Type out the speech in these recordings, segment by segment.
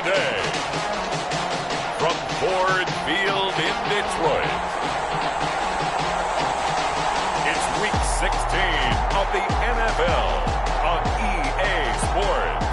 today. From Ford Field in Detroit, it's Week 16 of the NFL on EA Sports.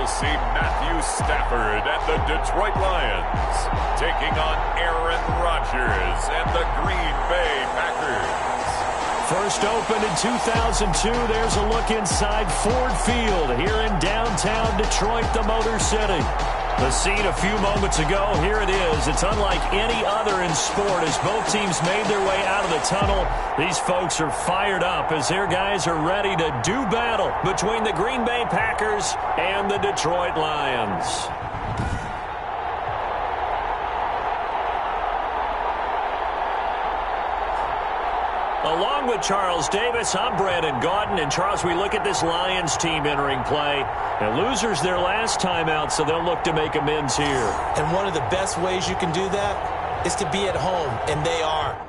See Matthew Stafford and the Detroit Lions taking on Aaron Rodgers and the Green Bay Packers. First opened in 2002, there's a look inside Ford Field here in downtown Detroit, the Motor City. The scene a few moments ago, here it is. It's unlike any other in sport as both teams made their way out of the tunnel. These folks are fired up as their guys are ready to do battle between the Green Bay Packers and the Detroit Lions. Along with Charles Davis, I'm Brandon Gaudin. And Charles, we look at this Lions team entering play. And losers their last time out, so they'll look to make amends here. And one of the best ways you can do that is to be at home, and they are.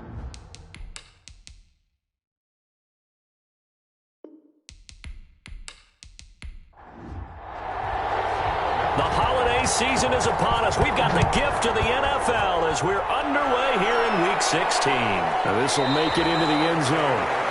The holiday season is upon us. We've got the gift of the NFL as we're underway here in Week 16. Now this will make it into the end zone.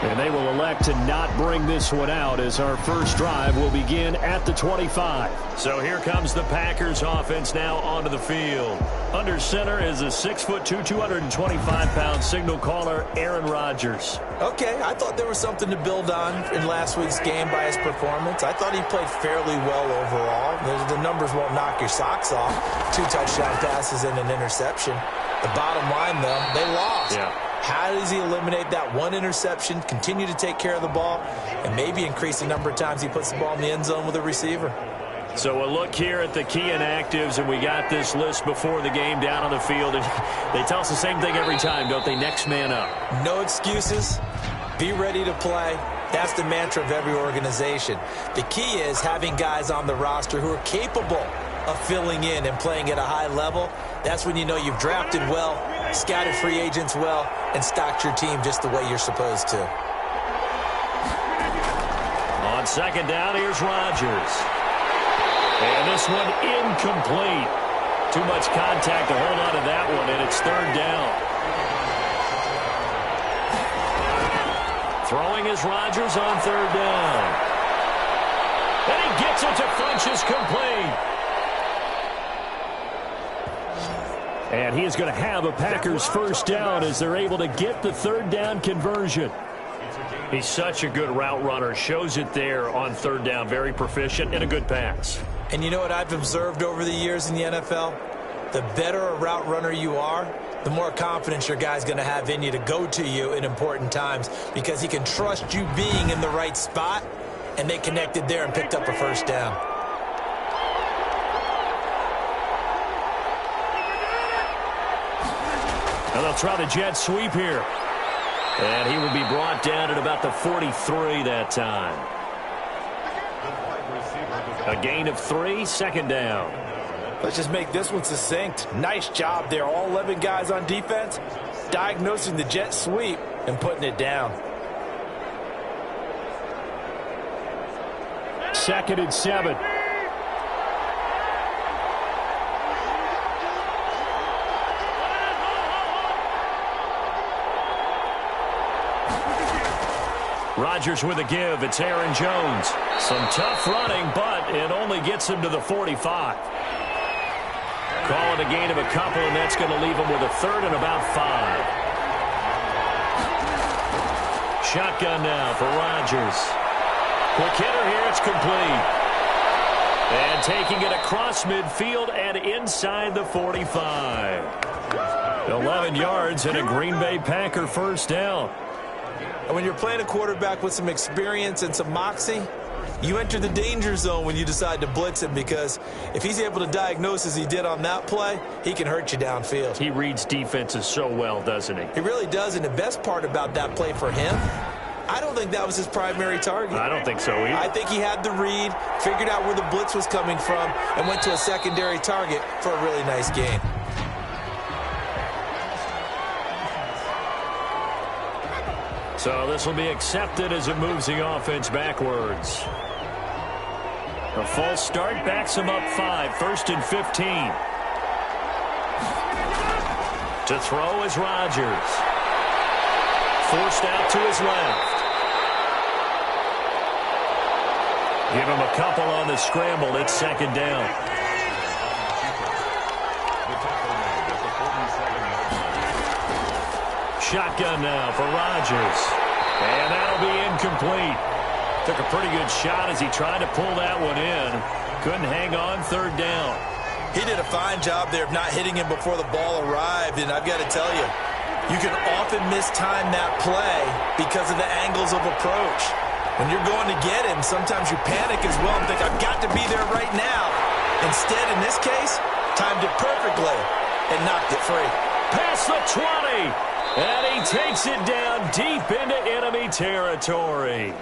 And they will elect to not bring this one out as our first drive will begin at the 25. So here comes the Packers offense now onto the field. Under center is a 6'2", 225-pound signal caller, Aaron Rodgers. Okay, I thought there was something to build on in last week's game by his performance. I thought he played fairly well overall. The numbers won't knock your socks off. 2 touchdown passes and an interception. The bottom line, though, they lost. Yeah. How does he eliminate that one interception, continue to take care of the ball, and maybe increase the number of times he puts the ball in the end zone with a receiver? So a look here at the key inactives, and we got this list before the game down on the field. And they tell us the same thing every time, don't they? Next man up. No excuses. Be ready to play. That's the mantra of every organization. The key is having guys on the roster who are capable of filling in and playing at a high level. That's when you know you've drafted well, scouted free agents well, and stocked your team just the way you're supposed to. On second down, here's Rodgers. And this one incomplete. Too much contact to hold on to that one, and it's third down. Throwing is Rodgers on third down. And he gets it to Funchess complete. And he is going to have a Packers first down as they're able to get the third down conversion. He's such a good route runner. Shows it there on third down. Very proficient and a good pass. And you know what I've observed over the years in the NFL? The better a route runner you are, the more confidence your guy's going to have in you to go to you in important times because he can trust you being in the right spot, and they connected there and picked up a first down. Now they'll try the jet sweep here. And he will be brought down at about the 43 that time. A gain of 3, second down. Let's just make this one succinct. Nice job there. All 11 guys on defense diagnosing the jet sweep and putting it down. Second and 7. Rodgers with a give. It's Aaron Jones. Some tough running, but it only gets him to the 45. Call it a gain of a couple, and that's going to leave him with a third and about 5. Shotgun now for Rodgers. Quick hitter here. It's complete. And taking it across midfield and inside the 45. 11 yards and a Green Bay Packer first down. And when you're playing a quarterback with some experience and some moxie, you enter the danger zone when you decide to blitz him, because if he's able to diagnose as he did on that play, he can hurt you downfield. He reads defenses so well, doesn't he? He really does, and the best part about that play for him, I don't think that was his primary target. I don't think so either. I think he had the read, figured out where the blitz was coming from, and went to a secondary target for a really nice gain. So this will be accepted as it moves the offense backwards. A false start backs him up 5, 1st and 15. To throw is Rodgers. Forced out to his left. Give him a couple on the scramble. It's 2nd down. Shotgun now for Rodgers. And that'll be incomplete. Took a pretty good shot as he tried to pull that one in. Couldn't hang on, 3rd down. He did a fine job there of not hitting him before the ball arrived, and I've got to tell you, you can often mistime that play because of the angles of approach. When you're going to get him, sometimes you panic as well and think, I've got to be there right now. Instead, in this case, timed it perfectly and knocked it free. Past the 20, and he takes it down deep into enemy territory.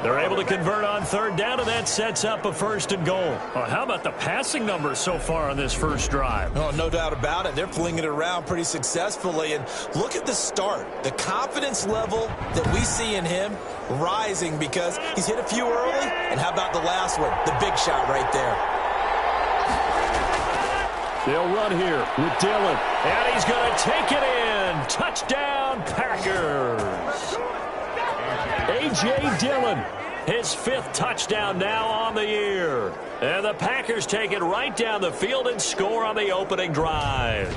They're able to convert on 3rd down, and that sets up a 1st and goal. Well, how about the passing numbers so far on this first drive? Oh, no doubt about it. They're flinging it around pretty successfully. And look at the start. The confidence level that we see in him rising because he's hit a few early. And how about the last one? The big shot right there. They'll run here with Dillon. And he's going to take it in. Touchdown, Packers. A.J. Dillon, his 5th touchdown now on the year. And the Packers take it right down the field and score on the opening drive.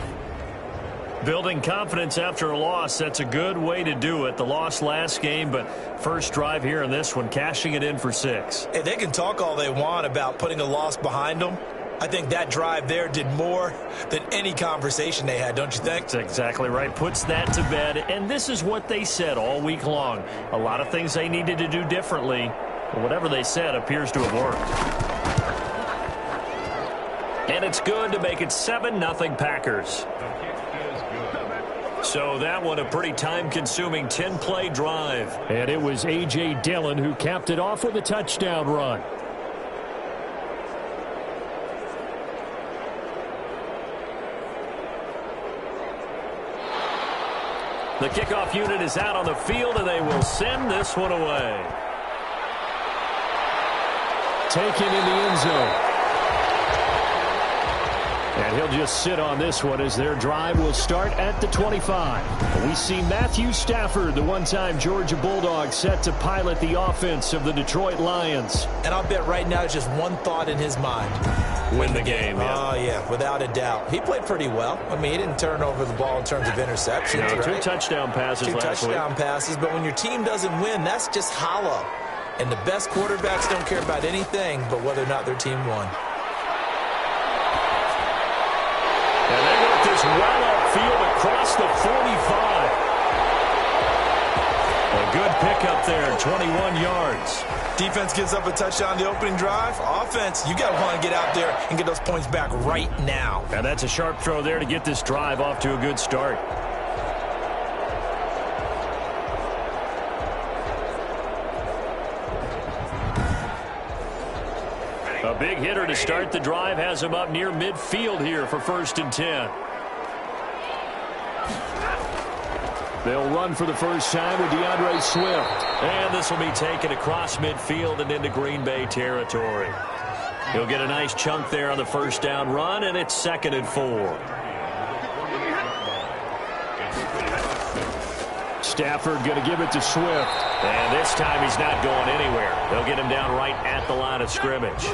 Building confidence after a loss, that's a good way to do it. The loss last game, but first drive here in this one, cashing it in for 6. Hey, they can talk all they want about putting a loss behind them. I think that drive there did more than any conversation they had, don't you think? That's exactly right. Puts that to bed. And this is what they said all week long. A lot of things they needed to do differently. But whatever they said appears to have worked. And it's good to make it 7-0 Packers. So that one a pretty time-consuming 10-play drive. And it was A.J. Dillon who capped it off with a touchdown run. The kickoff unit is out on the field, and they will send this one away. Taken in the end zone. And he'll just sit on this one as their drive will start at the 25. We see Matthew Stafford, the one-time Georgia Bulldog, set to pilot the offense of the Detroit Lions. And I'll bet right now it's just one thought in his mind. Win the game, yeah. Oh, yeah, without a doubt. He played pretty well. I mean, he didn't turn over the ball in terms of interceptions, No, right? 2 touchdown passes last week. 2 touchdown passes, but when your team doesn't win, that's just hollow. And the best quarterbacks don't care about anything but whether or not their team won. And they work this well upfield across the 45. A good pickup there, 21 yards. Defense gives up a touchdown the opening drive. Offense, you got to want to get out there and get those points back right now. And that's a sharp throw there to get this drive off to a good start. A big hitter to start the drive has him up near midfield here for 1st and 10. They'll run for the first time with DeAndre Swift. And this will be taken across midfield and into Green Bay territory. He'll get a nice chunk there on the first down run, and it's 2nd and 4. Stafford going to give it to Swift. And this time he's not going anywhere. They'll get him down right at the line of scrimmage.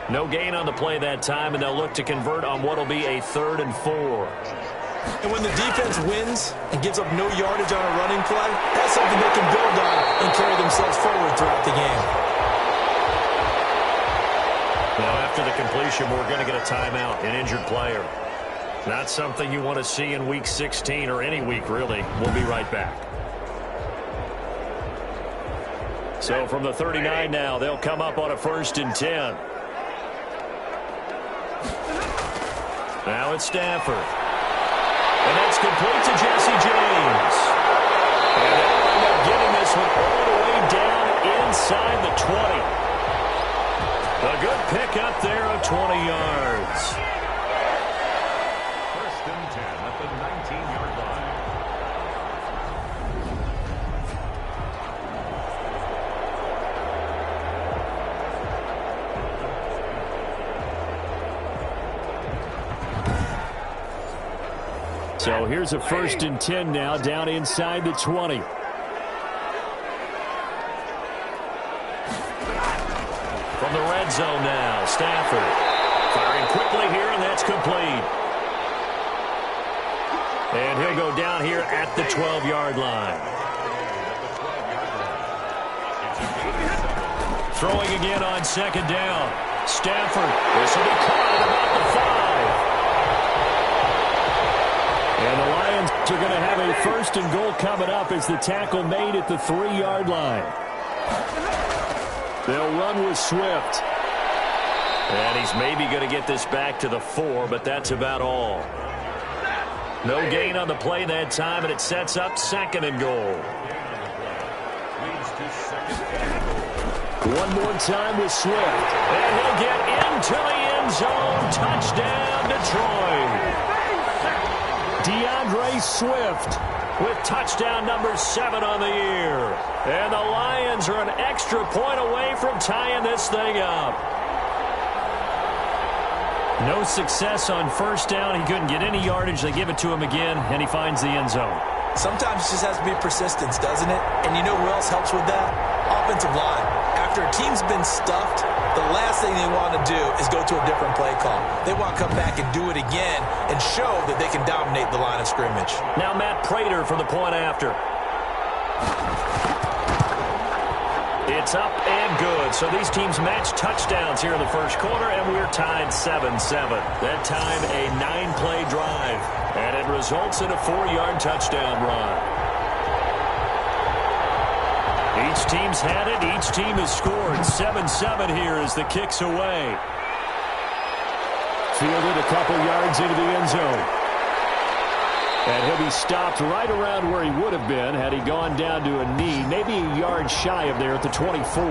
No gain on the play that time, and they'll look to convert on what will be a 3rd and 4. And when the defense wins and gives up no yardage on a running play, that's something they can build on and carry themselves forward throughout the game. Now, after the completion, we're going to get a timeout, an injured player. Not something you want to see in Week 16 or any week, really. We'll be right back. So from the 39 now, they'll come up on a 1st and 10. Now it's Stafford. And that's complete to Jesse James. And they'll end up getting this one all the way down inside the 20. A good pick up there of 20 yards. 1st and 10 at the 19-yard line. So here's a 1st and 10 now down inside the 20. From the red zone now, Stafford firing quickly here, and that's complete. And he'll go down here at the 12-yard line. Throwing again on 2nd down. Stafford, this will be caught at about the 5. And the Lions are going to have a 1st and goal coming up as the tackle made at the 3-yard line. They'll run with Swift. And he's maybe going to get this back to the 4, but that's about all. No gain on the play that time, and it sets up 2nd and goal. One more time with Swift. And he'll get into the end zone. Touchdown, Detroit. DeAndre Swift with touchdown number 7 on the year. And the Lions are an extra point away from tying this thing up. No success on 1st down. He couldn't get any yardage. They give it to him again, and he finds the end zone. Sometimes it just has to be persistence, doesn't it? And you know who else helps with that? Offensive line. After a team's been stuffed, the last thing they want to do is go to a different play call. They want to come back and do it again and show that they can dominate the line of scrimmage. Now Matt Prater for the point after. It's up and good. So these teams match touchdowns here in the 1st quarter, and we're tied 7-7. That time a 9-play drive, and it results in a 4-yard touchdown run. Each team's had it. Each team has scored. 7-7 here as the kick's away. Fielded a couple yards into the end zone. And he'll be stopped right around where he would have been had he gone down to a knee, maybe a yard shy of there at the 24.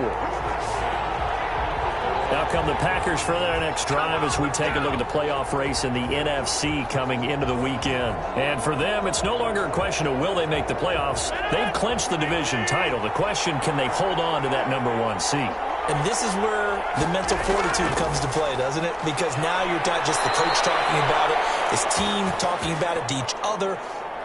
Now come the Packers for their next drive as we take a look at the playoff race in the NFC coming into the weekend. And for them, it's no longer a question of will they make the playoffs. They've clinched the division title. The question, can they hold on to that number 1 seed? And this is where the mental fortitude comes to play, doesn't it? Because now you're not just the coach talking about it, his team talking about it to each other,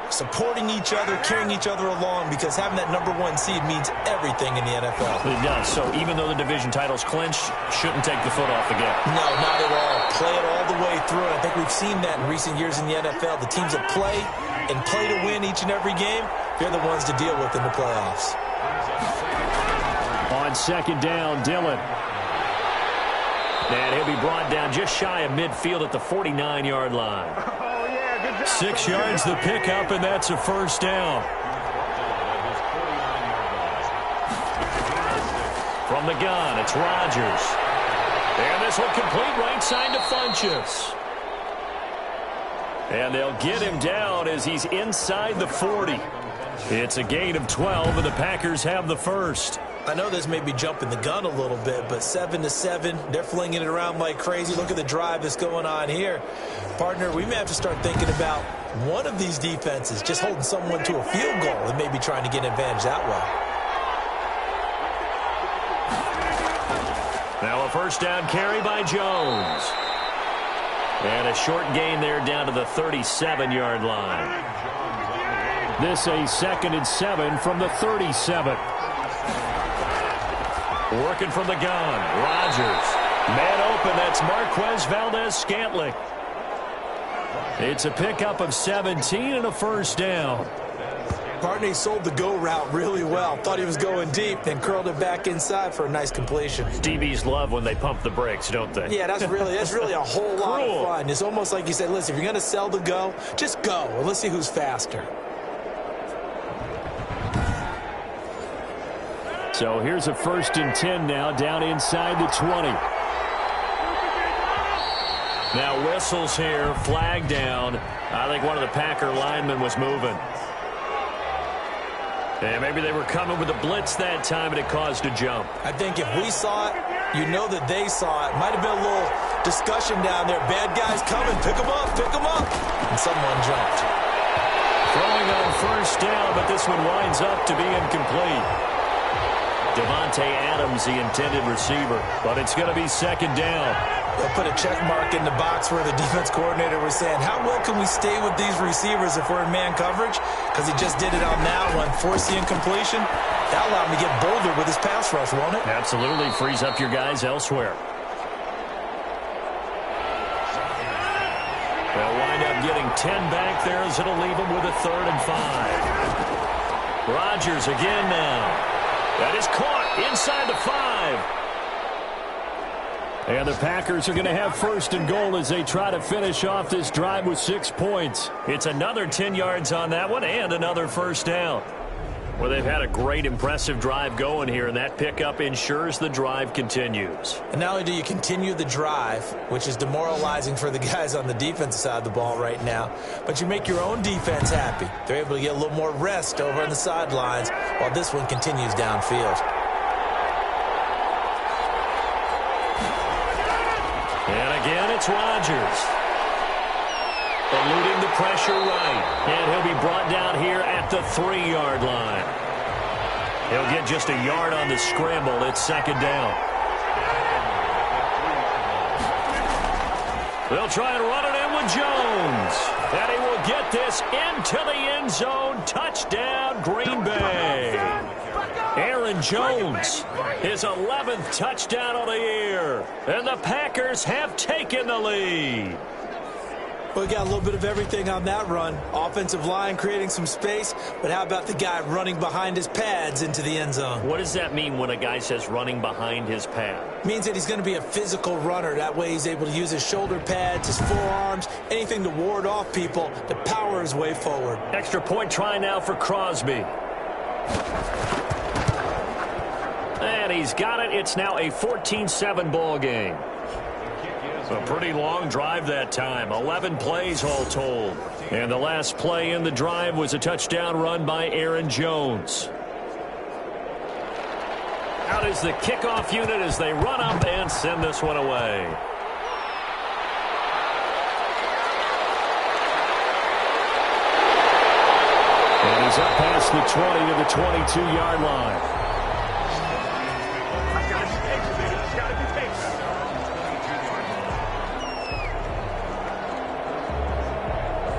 supporting each other, carrying each other along, because having that number 1 seed means everything in the NFL. It does. So even though the division title's clinched, shouldn't take the foot off the gas. No, not at all. Play it all the way through. And I think we've seen that in recent years in the NFL. The teams that play and play to win each and every game, they're the ones to deal with in the playoffs. On 2nd down, Dillon. And he'll be brought down just shy of midfield at the 49-yard line. 6 yards the pickup, and that's a 1st down. From the gun, it's Rodgers. And this will complete right side to Funchess. And they'll get him down as he's inside the 40. It's a gain of 12, and the Packers have the 1st. I know this may be jumping the gun a little bit, but 7-7, they're flinging it around like crazy. Look at the drive that's going on here. Partner, we may have to start thinking about one of these defenses just holding someone to a field goal and maybe trying to get an advantage that way. Now a 1st down carry by Jones. And a short gain there down to the 37-yard line. This a 2nd and 7 from the 37. Working from the gun, Rodgers. Man open, that's Marquez Valdes-Scantling. It's a pickup of 17 and a 1st down. Partner sold the go route really well. Thought he was going deep, then curled it back inside for a nice completion. DBs love when they pump the brakes, don't they? Yeah, that's really a whole lot of fun. It's almost like you said, listen, if you're going to sell the go, just go. Well, let's see who's faster. So here's a 1st and 10 now down inside the 20. Now whistles here, flag down. I think one of the Packer linemen was moving. And maybe they were coming with a blitz that time and it caused a jump. I think if we saw it, you know that they saw it. Might have been a little discussion down there. Bad guys coming. Pick them up. Pick them up. And someone jumped. Throwing on 1st down, but this one winds up to be incomplete. Devontae Adams, the intended receiver, but it's going to be 2nd down. They'll put a check mark in the box where the defense coordinator was saying, how well can we stay with these receivers if we're in man coverage? Because he just did it on that one, force the incompletion. That'll allow him to get bolder with his pass rush, won't it? Absolutely. Frees up your guys elsewhere. They'll wind up getting 10 back there as it'll leave them with a 3rd and 5. Rodgers again now. That is caught inside the 5. And the Packers are going to have 1st and goal as they try to finish off this drive with 6 points. It's another 10 yards on that one and another 1st down. Well, they've had a great, impressive drive going here, and that pickup ensures the drive continues. And not only do you continue the drive, which is demoralizing for the guys on the defensive side of the ball right now, but you make your own defense happy. They're able to get a little more rest over on the sidelines while this one continues downfield. And again, it's Rodgers. Eluding the pressure right. And he'll be brought down here at the 3-yard line. He'll get just a yard on the scramble. It's 2nd down. They'll try and run it in with Jones. And he will get this into the end zone. Touchdown, Green Bay. Aaron Jones, his 11th touchdown of the year. And the Packers have taken the lead. Well, we got a little bit of everything on that run. Offensive line creating some space, but how about the guy running behind his pads into the end zone? What does that mean when a guy says running behind his pad? Means that he's going to be a physical runner. That way he's able to use his shoulder pads, his forearms, anything to ward off people to power his way forward. Extra point try now for Crosby. And he's got it. It's now a 14-7 ball game. A pretty long drive that time. 11 plays all told. And the last play in the drive was a touchdown run by Aaron Jones. Out is the kickoff unit as they run up and send this one away. And he's up past the 20 to the 22-yard line.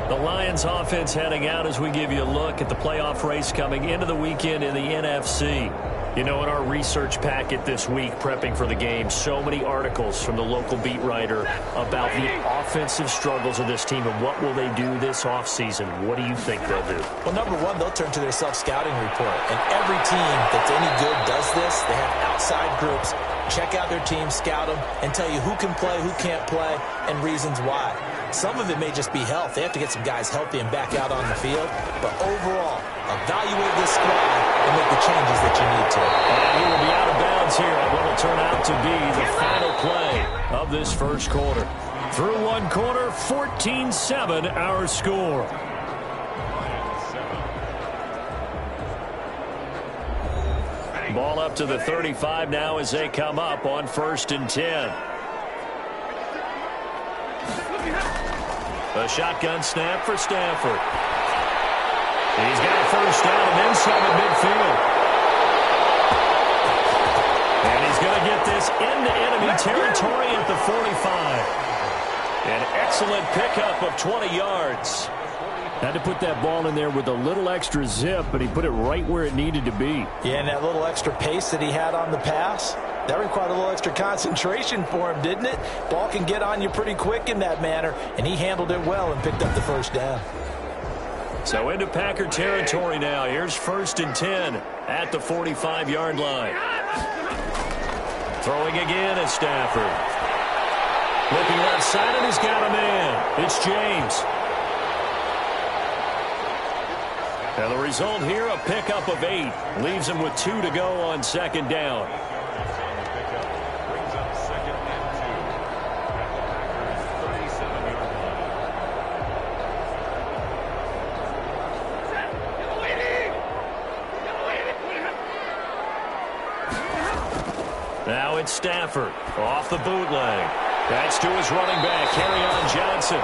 The Lions offense heading out as we give you a look at the playoff race coming into the weekend in the NFC. You know, in our research packet this week, prepping for the game, so many articles from the local beat writer about the offensive struggles of this team and what will they do this offseason. What do you think they'll do? Well, number one, they'll turn to their self-scouting report. And every team that's any good does this. They have outside groups. Check out their team, scout them, and tell you who can play, who can't play, and reasons why. Some of it may just be health. They have to get some guys healthy and back out on the field. But overall, evaluate this squad and make the changes that you need to. And he will be out of bounds here at what will turn out to be the final play of this first quarter. Through one quarter, 14-7 our score. Ball up to the 35 now as they come up on 1st and 10. A shotgun snap for Stafford. He's got a first down and then some at midfield. And he's going to get this into enemy territory at the 45. An excellent pickup of 20 yards. Had to put that ball in there with a little extra zip, but he put it right where it needed to be. Yeah, and that little extra pace that he had on the pass, that required a little extra concentration for him, didn't it? Ball can get on you pretty quick in that manner, and he handled it well and picked up the first down. So into Packer territory now. Here's 1st and 10 at the 45-yard line. Throwing again at Stafford. Looking left side, and he's got a man. It's James. And the result here, a pickup of 8. Leaves him with 2 to go on second down. Now it's Stafford off the bootleg. That's to his running back, Kerryon Johnson.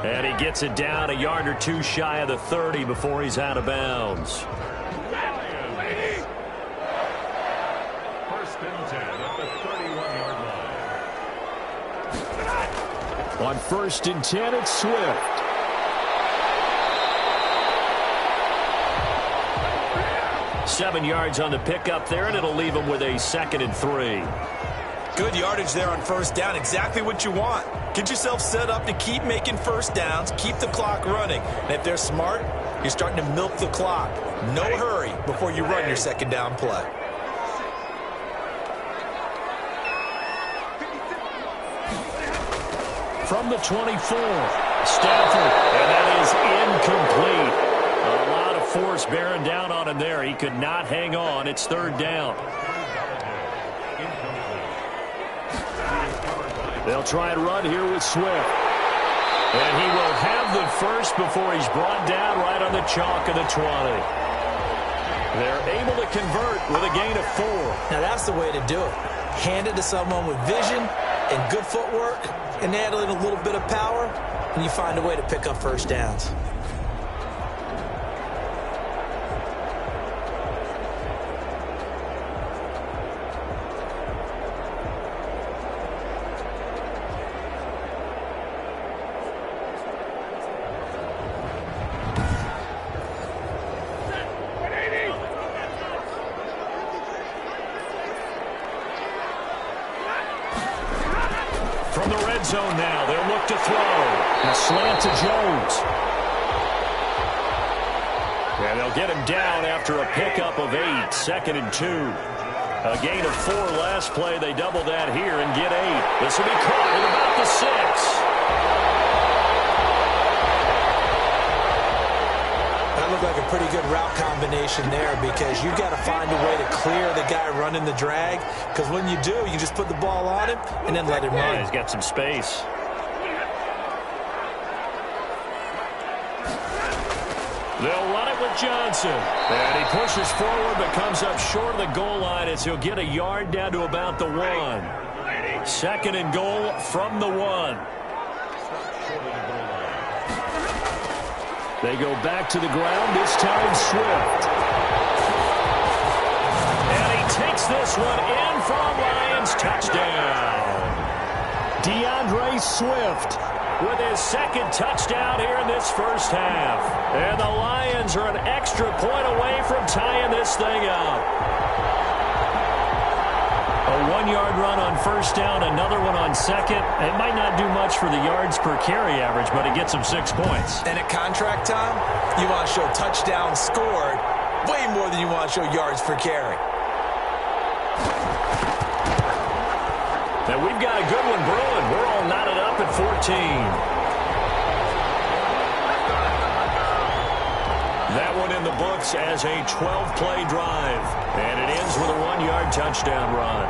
And he gets it down a yard or 2 shy of the 30 before he's out of bounds. First and 10 at the 31-yard line. On first and 10, it's Swift. Seven yards on the pickup there, and it'll leave him with a 2nd and 3. Good yardage there on first down. Exactly what you want. Get yourself set up to keep making first downs, keep the clock running. And if they're smart, you're starting to milk the clock. No hurry before you run your second down play. From the 24, Stafford, and that is incomplete. A lot of force bearing down on him there. He could not hang on. It's 3rd down. They'll try and run here with Swift. And he will have the first before he's brought down right on the chalk of the 20. They're able to convert with a gain of 4. Now that's the way to do it. Hand it to someone with vision and good footwork and add in a little bit of power, and you find a way to pick up first downs. From the red zone now, they'll look to throw. A slant to Jones. And they'll get him down after a pickup of 8, 2nd and 2. A gain of 4 last play. They double that here and get 8. This will be caught at about the 6. That looked like a pretty good route combination there because you've got to find a way to clear the guy running the drag, because when you do, you just put the ball on him and then let him run. He's got some space. They'll run it with Johnson. And he pushes forward but comes up short of the goal line as he'll get a yard down to about the 1. 2nd and goal from the 1. They go back to the ground, this time Swift. And he takes this one in for a Lions touchdown. DeAndre Swift with his 2nd touchdown here in this first half. And the Lions are an extra point away from tying this thing up. A 1-yard run on first down, another one on 2nd. It might not do much for the yards per carry average, but it gets them 6 points. And at contract time, you want to show touchdowns scored way more than you want to show yards per carry. And we've got a good one brewing. We're all knotted up at 14. That one in the books as a 12-play drive. And it ends with a 1-yard touchdown run.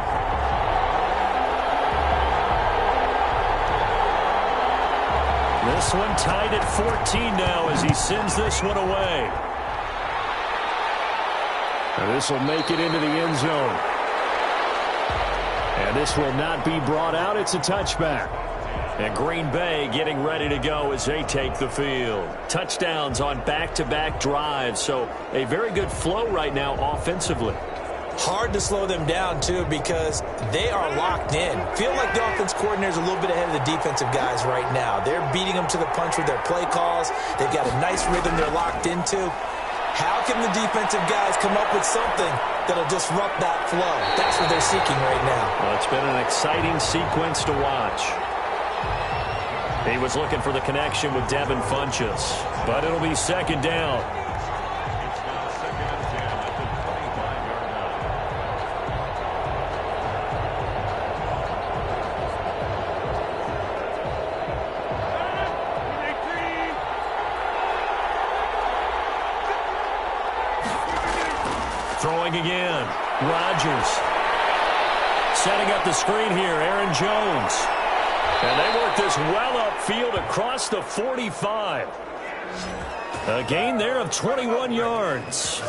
This one tied at 14 now as he sends this one away. And this will make it into the end zone. And this will not be brought out. It's a touchback. And Green Bay getting ready to go as they take the field. Touchdowns on back-to-back drives. So a very good flow right now offensively. Hard to slow them down, too, because they are locked in. Feel like the offense coordinator is a little bit ahead of the defensive guys right now. They're beating them to the punch with their play calls. They've got a nice rhythm they're locked into. How can the defensive guys come up with something that'll disrupt that flow? That's what they're seeking right now. Well, it's been an exciting sequence to watch. He was looking for the connection with Devin Funchess, but it'll be 2nd down. throwing again. Rodgers. Setting up the screen here, Aaron Jones. And they work this well upfield across the 45. A gain there of 21 yards.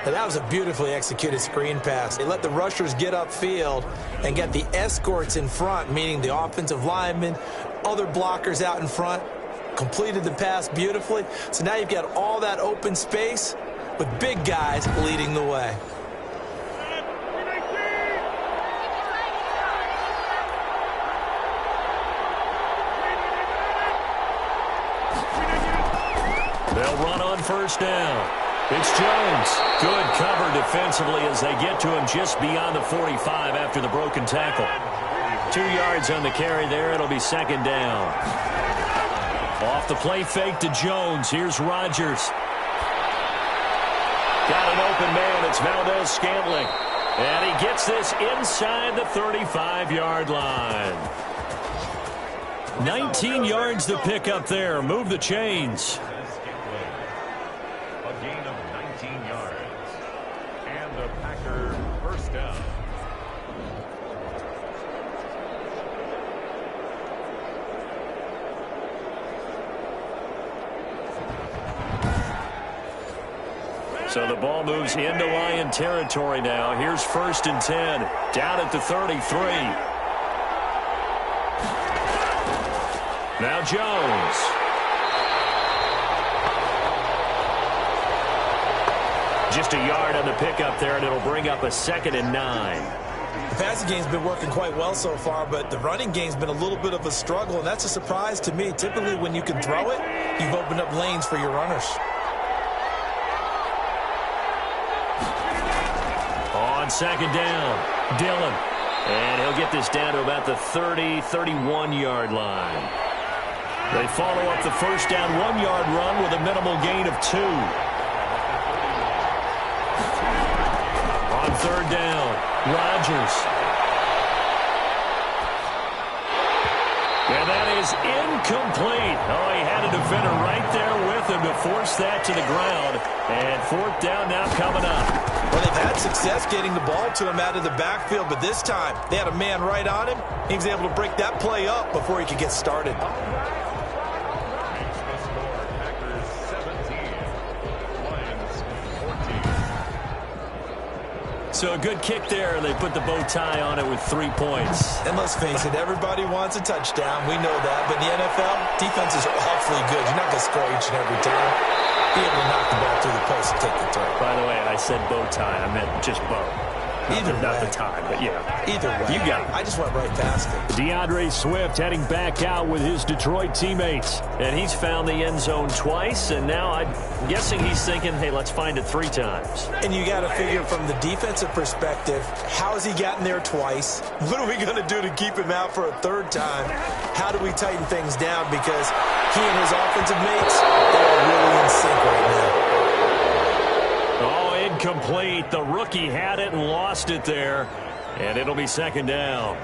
And that was a beautifully executed screen pass. They let the rushers get upfield and get the escorts in front, meaning the offensive linemen, other blockers out in front, completed the pass beautifully. So now you've got all that open space with big guys leading the way. They'll run on first down. It's Jones. Good cover defensively as they get to him just beyond the 45 after the broken tackle. 2 yards on the carry there. It'll be second down. Off the play fake to Jones. Here's Rodgers. Got an open man. It's Valdez-Scantling. And he gets this inside the 35-yard line. 19 yards to pick up there. Move the chains. A gain of 19 yards. And the Packer first down. So the ball moves into Lion territory now. Here's 1st and 10. Down at the 33. Now Jones. Just a yard on the pickup there, and it'll bring up a 2nd and 9. The passing game's been working quite well so far, but the running game's been a little bit of a struggle, and that's a surprise to me. Typically, when you can throw it, you've opened up lanes for your runners. On 2nd down, Dillon. And he'll get this down to about the 30, 31-yard line. They follow up the first down 1-yard run with a minimal gain of 2. On 3rd down, Rodgers. And that is incomplete. Oh, he had a defender right there with him to force that to the ground. And 4th down now coming up. Well, they've had success getting the ball to him out of the backfield, but this time they had a man right on him. He was able to break that play up before he could get started. So a good kick there. They put the bow tie on it with 3 points. And let's face it, everybody wants a touchdown. We know that. But in the NFL, defense is awfully good. You're not going to score each and every time. Be able to knock the ball through the post and take the throw. By the way, I said bow tie. I meant just bow. Either way. Not the tie, but yeah. Either way. You got it. I just went right past it. DeAndre Swift heading back out with his Detroit teammates. And he's found the end zone twice. And now I'm guessing he's thinking, hey, let's find it 3 times. And you got to figure from the defensive perspective, how has he gotten there twice? What are we going to do to keep him out for a 3rd time? How do we tighten things down? Because he and his offensive mates, they're really in sync right now. Oh, incomplete. The rookie had it and lost it there. And it'll be 2nd down.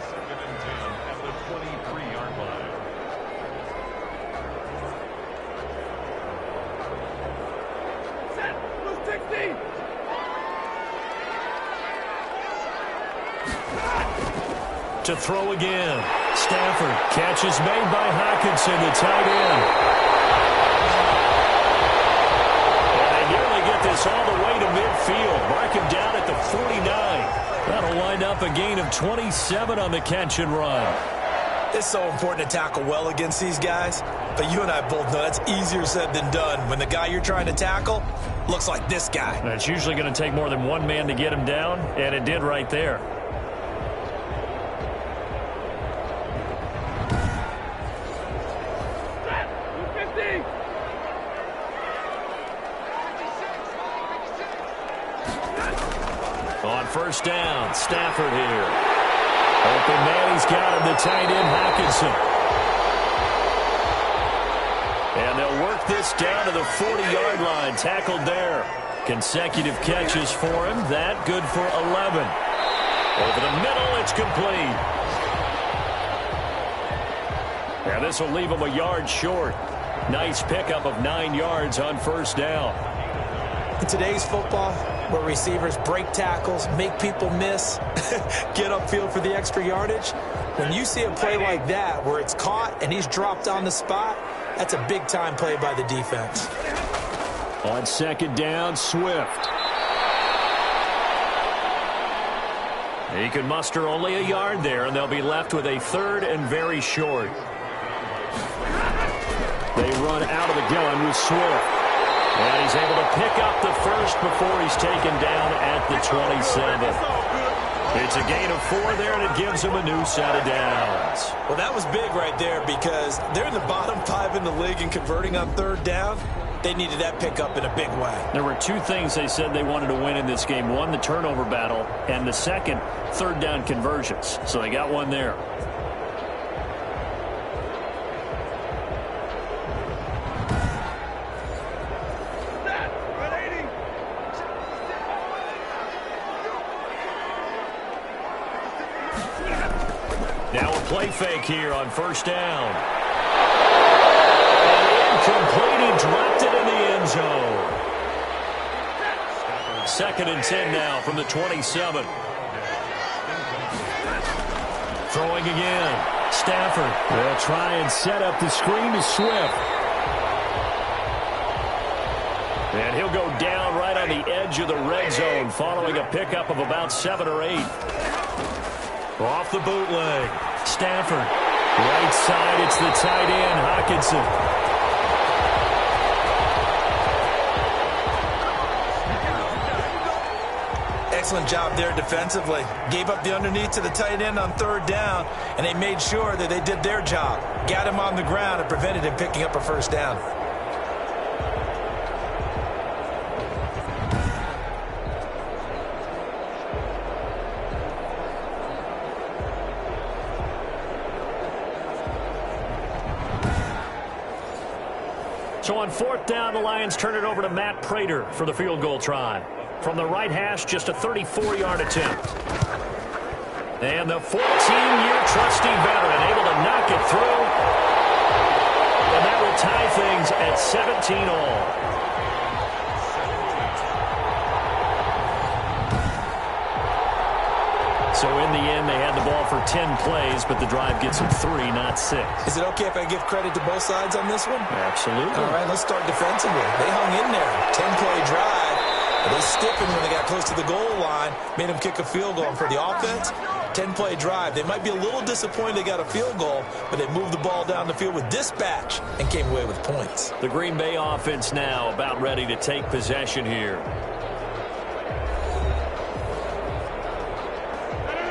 To throw again. Stafford. Catch is made by Hockenson, the tight end. And they nearly get this all the way to midfield. Mark him down at the 49. That'll wind up a gain of 27 on the catch and run. It's so important to tackle well against these guys. But you and I both know that's easier said than done. When the guy you're trying to tackle looks like this guy. And it's usually going to take more than one man to get him down, and it did right there. On first down, Stafford here. Open man, he's got him, the tight end, Hockenson. And they'll work this down to the 40-yard line, tackled there. Consecutive catches for him, that good for 11. Over the middle, it's complete. And this will leave him a yard short. Nice pickup of 9 yards on first down. In today's football, where receivers break tackles, make people miss, get upfield for the extra yardage. When you see a play like that where it's caught and he's dropped on the spot, that's a big-time play by the defense. On second down, Swift. He can muster only a yard there, and they'll be left with a third and very short. They run out of the gun with Swift. And he's able to pick up the first before he's taken down at the 27. It's a gain of 4 there, and it gives him a new set of downs. Well, that was big right there because they're in the bottom 5 in the league and converting on third down. They needed that pickup in a big way. There were 2 things they said they wanted to win in this game. One, the turnover battle, and the second, third down conversions. So they got one there. Now a play fake here on first down. Incomplete. He dropped it in the end zone. Second and 10 now from the 27. Throwing again. Stafford will try and set up the screen to Swift. And he'll go down right on the edge of the red zone following a pickup of about 7 or 8. Off the bootleg. Stafford. Right side, it's the tight end, Hockenson. Excellent job there defensively. Gave up the underneath to the tight end on third down, and they made sure that they did their job. Got him on the ground and prevented him picking up a first down. So on fourth down, the Lions turn it over to Matt Prater for the field goal try. From the right hash, just a 34-yard attempt. And the 14-year trusty veteran able to knock it through. And that will tie things at 17 all. So in the end, they had the ball for 10 plays, but the drive gets them 3, not 6. Is it okay if I give credit to both sides on this one? Absolutely. All right, let's start defensively. They hung in there. 10-play drive. They stiffened when they got close to the goal line, made them kick a field goal. And for the offense, 10-play drive. They might be a little disappointed they got a field goal, but they moved the ball down the field with dispatch and came away with points. The Green Bay offense now about ready to take possession here.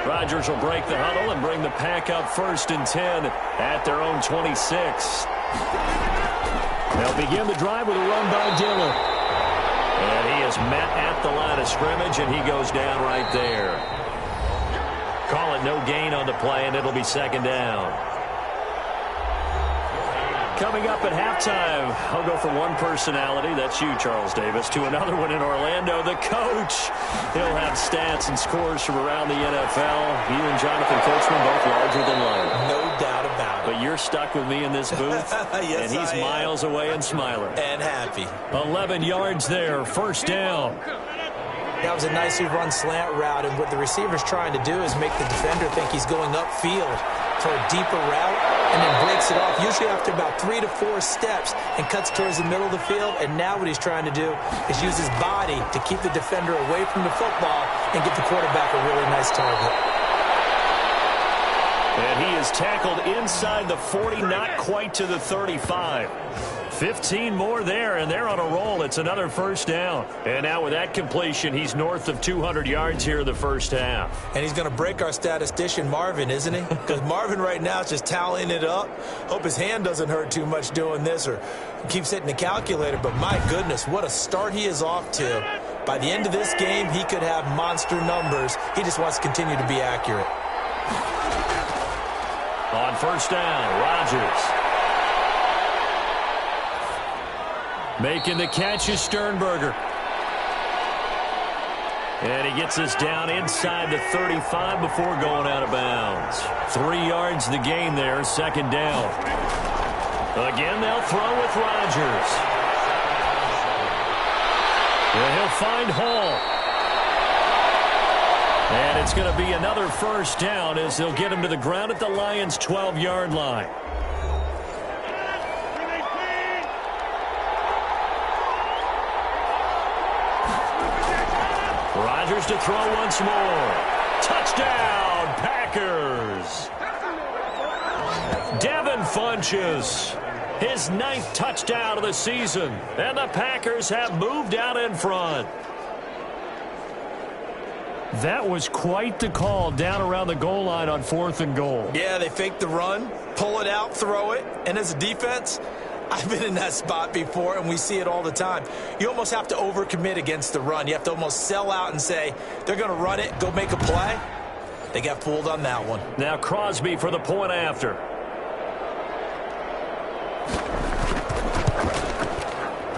Rodgers will break the huddle and bring the pack up first and 10 at their own 26. They'll begin the drive with a run by Dillon. And he is met at the line of scrimmage, and he goes down right there. Call it no gain on the play, and it'll be second down. Coming up at halftime, I'll go from one personality, that's you, Charles Davis, to another one in Orlando, the coach. He'll have stats and scores from around the NFL. He and Jonathan Coachman both larger than life. No doubt about it. But you're stuck with me in this booth, yes, and he's miles away and smiling. And happy. 11 yards there, first down. That was a nicely run slant route, and what the receiver's trying to do is make the defender think he's going upfield for a deeper route, and then breaks it off, usually after about 3 to 4 steps, and cuts towards the middle of the field. And now what he's trying to do is use his body to keep the defender away from the football and get the quarterback a really nice target. And he is tackled inside the 40, not quite to the 35. 15 more there, and they're on a roll. It's another first down. And now with that completion, he's north of 200 yards here in the first half. And he's going to break our statistician, Marvin, isn't he? Because Marvin right now is just tallying it up. Hope his hand doesn't hurt too much doing this or keeps hitting the calculator. But my goodness, what a start he is off to. By the end of this game, he could have monster numbers. He just wants to continue to be accurate. On first down, Rodgers. Making the catch is Sternberger. And he gets us down inside the 35 before going out of bounds. 3 yards the gain there, second down. Again, they'll throw with Rodgers. And he'll find Hall. And it's going to be another first down as they'll get him to the ground at the Lions' 12-yard line. Rodgers to throw once more. Touchdown, Packers. Devin Funchess, his 9th touchdown of the season. And the Packers have moved out in front. That was quite the call down around the goal line on 4th and goal. Yeah, they fake the run, pull it out, throw it. And as a defense, I've been in that spot before, and we see it all the time. You almost have to overcommit against the run. You have to almost sell out and say, they're going to run it, go make a play. They got fooled on that one. Now Crosby for the point after.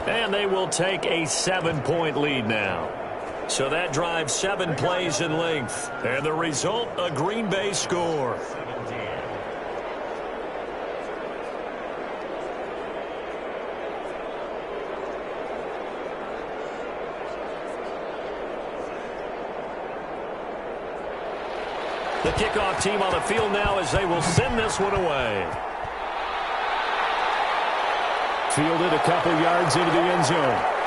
And they will take a 7-point lead now. So that drives 7 plays in length. And the result, a Green Bay score. The kickoff team on the field now as they will send this one away. Fielded a couple yards into the end zone.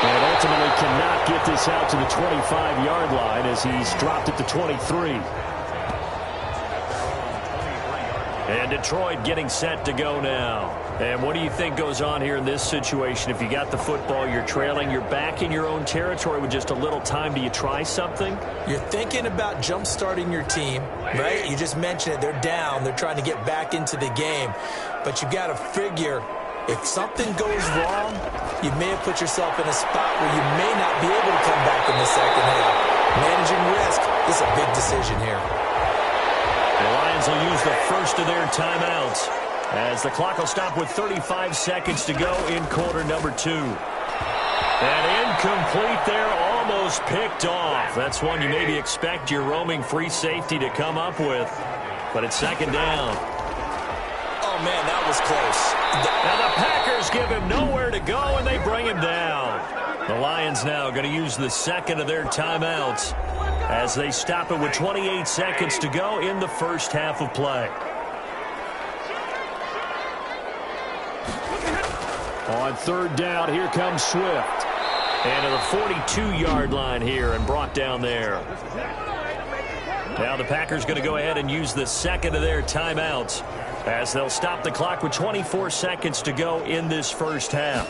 And ultimately cannot get this out to the 25-yard line as he's dropped at the 23. And Detroit getting set to go now. And what do you think goes on here in this situation? If you got the football, you're trailing, you're back in your own territory with just a little time. Do you try something? You're thinking about jump-starting your team, right? You just mentioned it. They're down. They're trying to get back into the game. But you got to figure, if something goes wrong, you may have put yourself in a spot where you may not be able to come back in the second half. Managing risk is a big decision here. The Lions will use the first of their timeouts as the clock will stop with 35 seconds to go in quarter number 2. And incomplete there, almost picked off. That's one you maybe expect your roaming free safety to come up with. But it's second down. Oh, man, that was close. Now the Packers give him nowhere to go, and they bring him down. The Lions now going to use the second of their timeouts as they stop it with 28 seconds to go in the first half of play. On 3rd down, here comes Swift. And to the 42-yard line here and brought down there. Now the Packers going to go ahead and use the second of their timeouts as they'll stop the clock with 24 seconds to go in this first half.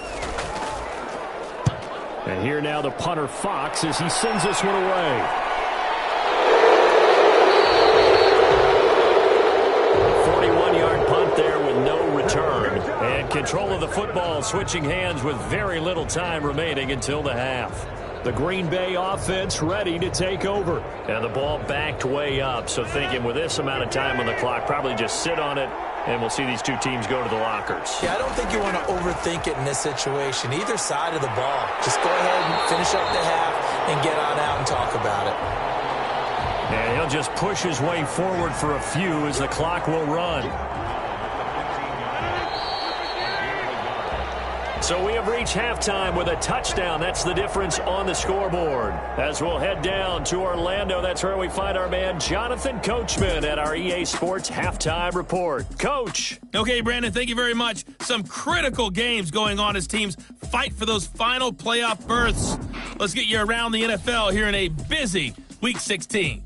And here now the punter Fox as he sends this one away. 41-yard punt there with no return. And control of the football switching hands with very little time remaining until the half. The Green Bay offense ready to take over. And the ball backed way up, so thinking with this amount of time on the clock, probably just sit on it, and we'll see these two teams go to the lockers. Yeah, I don't think you want to overthink it in this situation. Either side of the ball. Just go ahead and finish up the half and get on out and talk about it. And he'll just push his way forward for a few as the clock will run. So we have reached halftime with a touchdown. That's the difference on the scoreboard. As we'll head down to Orlando, that's where we find our man Jonathan Coachman at our EA Sports Halftime Report. Coach. Okay, Brandon, thank you very much. Some critical games going on as teams fight for those final playoff berths. Let's get you around the NFL here in a busy Week 16.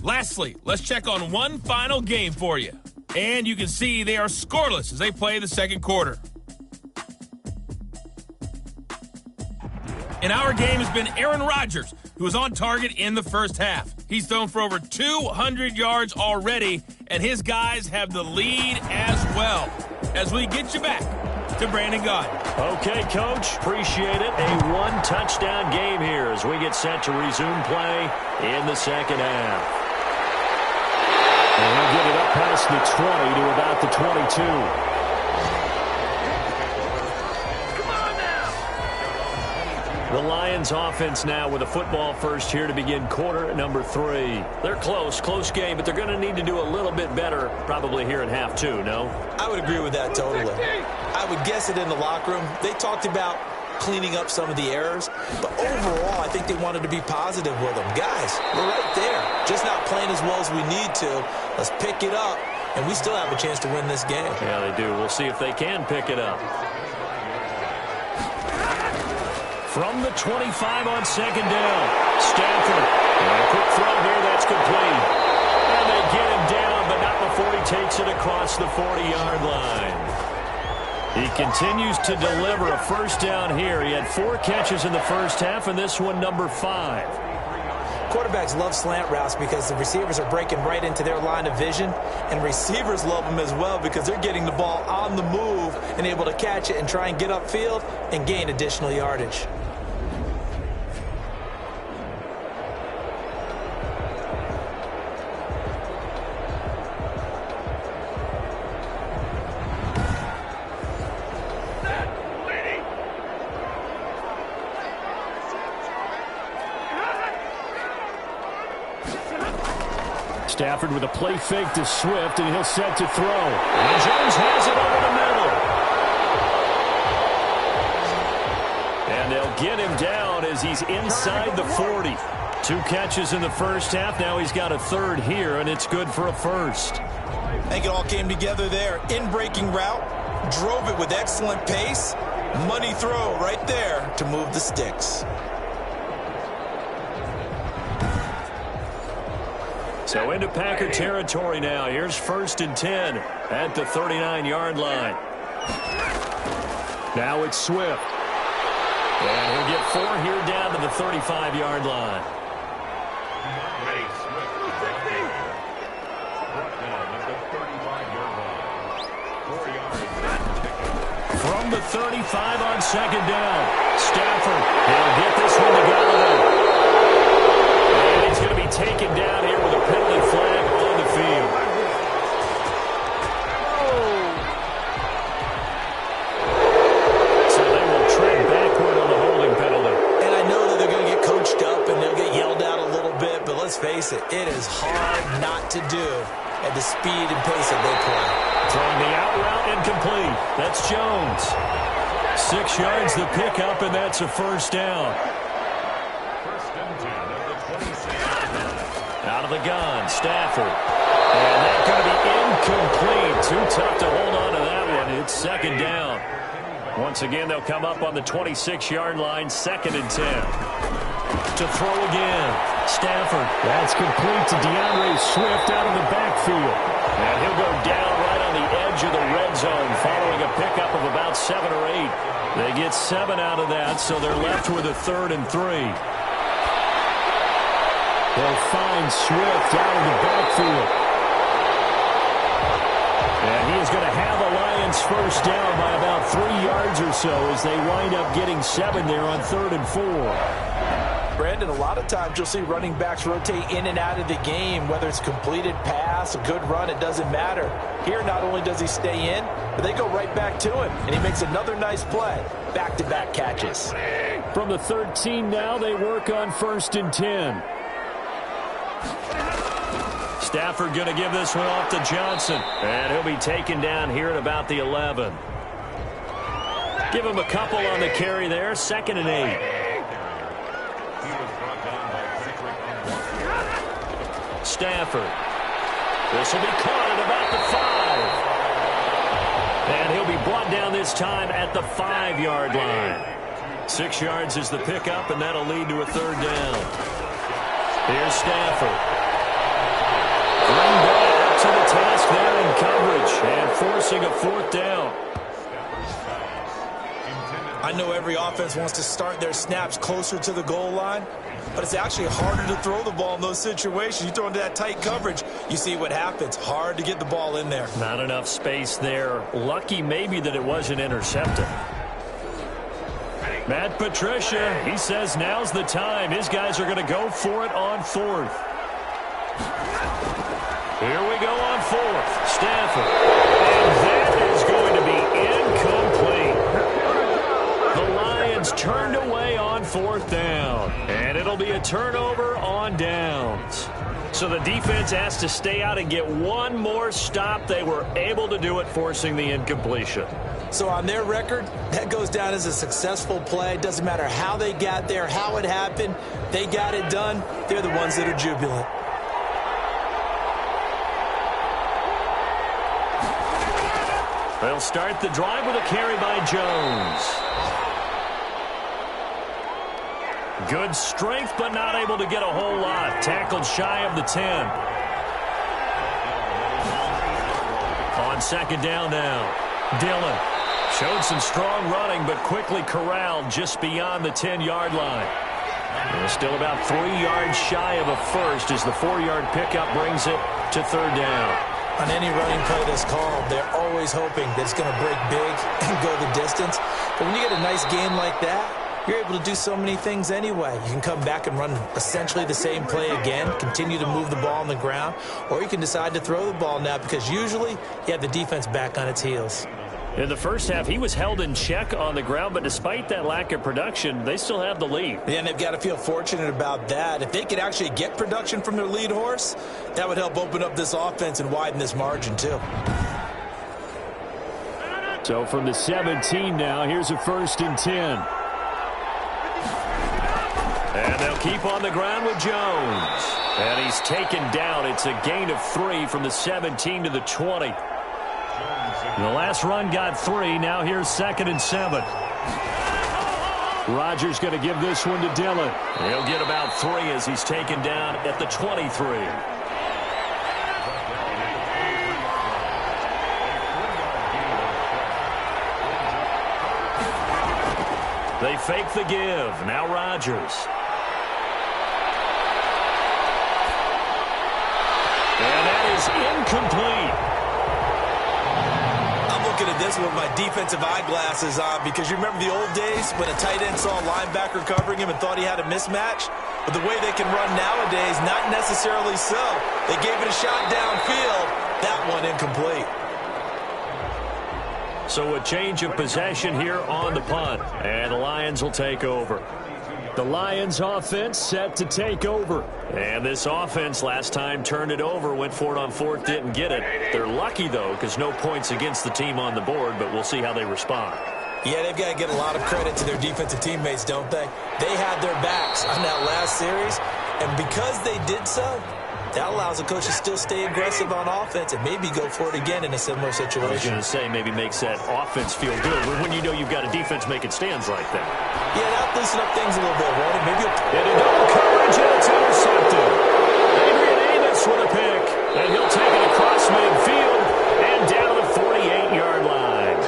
Lastly, let's check on one final game for you. And you can see they are scoreless as they play the second quarter. And our game has been Aaron Rodgers, who was on target in the first half. He's thrown for over 200 yards already, and his guys have the lead as well. As we get you back to Brandon Gaudin. Okay, Coach. Appreciate it. A one-touchdown game here as we get set to resume play in the second half. And he'll get it up past the 20 to about the 22. The Lions offense now with a football first here to begin quarter number 3. They're close game, but they're going to need to do a little bit better probably here in half 2, no? I would agree with that totally. I would guess it in the locker room. They talked about cleaning up some of the errors, but overall I think they wanted to be positive with them. Guys, we're right there. Just not playing as well as we need to. Let's pick it up, and we still have a chance to win this game. Yeah, they do. We'll see if they can pick it up. From the 25 on second down, Stafford. A quick throw here, that's complete. And they get him down, but not before he takes it across the 40-yard line. He continues to deliver a first down here. He had 4 catches in the first half, and this one number 5. Quarterbacks love slant routes because the receivers are breaking right into their line of vision, and receivers love them as well because they're getting the ball on the move and able to catch it and try and get upfield and gain additional yardage. Stafford with a play fake to Swift, and he'll set to throw. And Jones has it over the middle. And they'll get him down as he's inside the 40. 2 catches in the first half. Now he's got a third here, and it's good for a first. I think it all came together there. In-breaking route, drove it with excellent pace. Money throw right there to move the sticks. So into Packer territory now. Here's 1st and 10 at the 39-yard line. Now it's Swift. And he'll get 4 here down to the 35-yard line. From the 35 on second down, Stafford. He'll get this one to Golladay. And he's going to be taken down here with a penalty flag on the field. So they will tread backward on the holding penalty. And I know that they're going to get coached up and they'll get yelled at a little bit, but let's face it, it is hard not to do at the speed and pace that they play. Throwing the out route incomplete. That's Jones. 6 yards the pickup, and that's a first down. Out of the gun, Stafford. And that's going to be incomplete. Too tough to hold on to that one. It's second down. Once again, they'll come up on the 26-yard line, 2nd and 10. To throw again, Stafford. That's complete to DeAndre Swift out of the backfield. And he'll go down right on the edge of the red zone following a pickup of about 7 or 8. They get 7 out of that, so they're left with a 3rd and 3. They'll find Swift out of the backfield. And he is going to have a Lions first down by about 3 yards or so as they wind up getting 7 there on 3rd and 4. Brandon, a lot of times you'll see running backs rotate in and out of the game, whether it's completed pass, a good run, it doesn't matter. Here, not only does he stay in, but they go right back to him, and he makes another nice play. Back-to-back catches. From the 13 now, they work on 1st and 10. Stafford going to give this one off to Johnson. And he'll be taken down here at about the 11. Give him a couple on the carry there. 2nd and 8. Stafford. This will be caught at about the 5. And he'll be brought down this time at the 5-yard line. 6 yards is the pickup, and that'll lead to a 3rd down. Here's Stafford. Green Bay up to the task there in coverage and forcing a 4th down. I know every offense wants to start their snaps closer to the goal line, but it's actually harder to throw the ball in those situations. You throw into that tight coverage, you see what happens. Hard to get the ball in there. Not enough space there. Lucky maybe that it wasn't intercepted. Matt Patricia, he says now's the time. His guys are going to go for it on 4th. Here we go on 4th. Stafford. And that is going to be incomplete. The Lions turned away on 4th down. And it'll be a turnover on downs. So the defense has to stay out and get one more stop. They were able to do it, forcing the incompletion. So on their record, that goes down as a successful play. Doesn't matter how they got there, how it happened. They got it done. They're the ones that are jubilant. They'll start the drive with a carry by Jones. Good strength, but not able to get a whole lot. Tackled shy of the 10. On 2nd down now. Dillon showed some strong running, but quickly corralled just beyond the 10-yard line. They're still about 3 yards shy of a first as the 4-yard pickup brings it to 3rd down. On any running play that's called, they're always hoping that it's going to break big and go the distance. But when you get a nice gain like that, you're able to do so many things anyway. You can come back and run essentially the same play again, continue to move the ball on the ground, or you can decide to throw the ball now because usually you have the defense back on its heels. In the first half, he was held in check on the ground, but despite that lack of production, they still have the lead. And they've got to feel fortunate about that. If they could actually get production from their lead horse, that would help open up this offense and widen this margin too. So from the 17 now, here's a 1st and 10. And they'll keep on the ground with Jones. And he's taken down. It's a gain of 3 from the 17 to the 20. The last run got 3. Now here's 2nd and 7. Rodgers going to give this one to Dillon. He'll get about 3 as he's taken down at the 23. They fake the give. Now Rodgers. And that is incomplete. I'm looking at this with my defensive eyeglasses on because you remember the old days when a tight end saw a linebacker covering him and thought he had a mismatch? But the way they can run nowadays, not necessarily so. They gave it a shot downfield. That one incomplete. So a change of possession here on the punt. And the Lions will take over. The Lions offense set to take over. And this offense last time turned it over, went for it on 4th, didn't get it. They're lucky, though, because no points against the team on the board, but we'll see how they respond. Yeah, they've got to get a lot of credit to their defensive teammates, don't they? They had their backs on that last series, and because they did so, that allows the coach to still stay aggressive on offense and maybe go for it again in a similar situation. I was going to say maybe makes that offense feel good when you know you've got a defense making stands like that. Yeah, that'll loosen up things a little bit, won't it? Maybe into double coverage, and it's intercepted. Adrian Amos with a pick, and he'll take it across midfield and down the 48-yard line.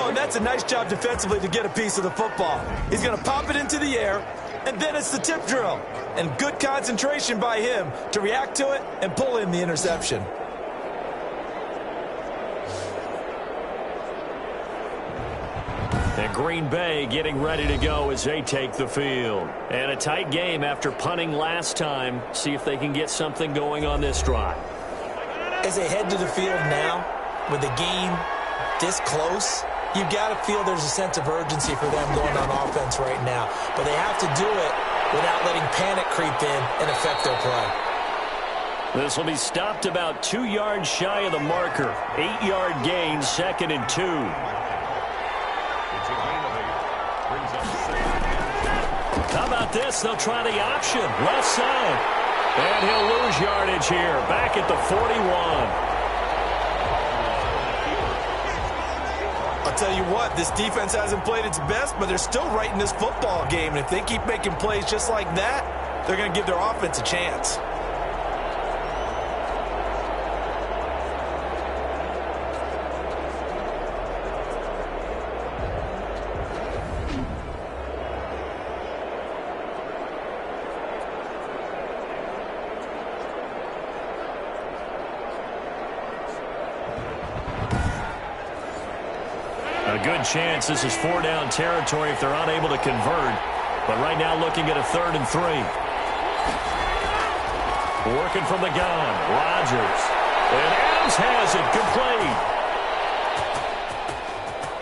Oh, and that's a nice job defensively to get a piece of the football. He's going to pop it into the air, and then it's the tip drill. And good concentration by him to react to it and pull in the interception. And Green Bay getting ready to go as they take the field. And a tight game after punting last time. See if they can get something going on this drive. As they head to the field now, with the game this close, you've got to feel there's a sense of urgency for them going on offense right now. But they have to do it without letting panic creep in and affect their play. This will be stopped about 2 yards shy of the marker. 8-yard gain, 2nd and 2. How about this? They'll try the option. Left side. And he'll lose yardage here. Back at the 41. I'll tell you what, this defense hasn't played its best, but they're still right in this football game. And if they keep making plays just like that, they're going to give their offense a chance. A good chance this is 4-down territory if they're unable to convert. But right now looking at a 3rd and 3. Working from the gun, Rodgers. And Adams has it complete.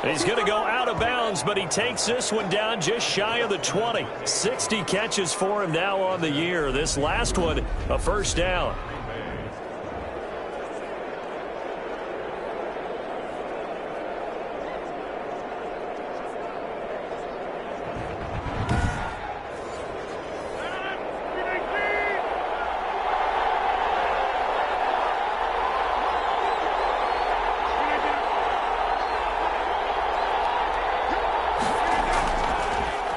He's going to go out of bounds, but he takes this one down just shy of the 20. 60 catches for him now on the year. This last one, a first down.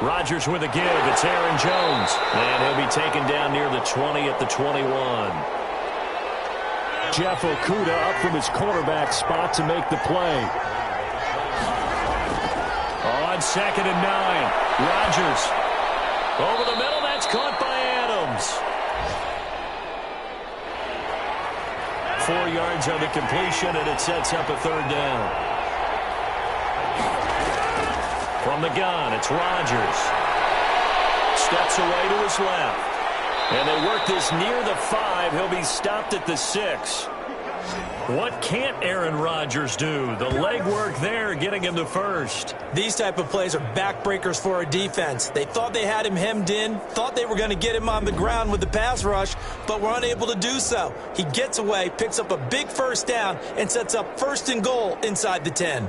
Rodgers with a give. It's Aaron Jones. And he'll be taken down near the 20 at the 21. Jeff Okudah up from his cornerback spot to make the play. On 2nd and 9. Rodgers. Over the middle. That's caught by Adams. 4 yards on the completion, and it sets up a third down. From the gun, it's Rodgers. Steps away to his left. And they work this near the 5. He'll be stopped at the 6. What can't Aaron Rodgers do? The leg work there getting him the first. These type of plays are backbreakers for a defense. They thought they had him hemmed in, thought they were going to get him on the ground with the pass rush, but were unable to do so. He gets away, picks up a big first down, and sets up 1st and goal inside the 10.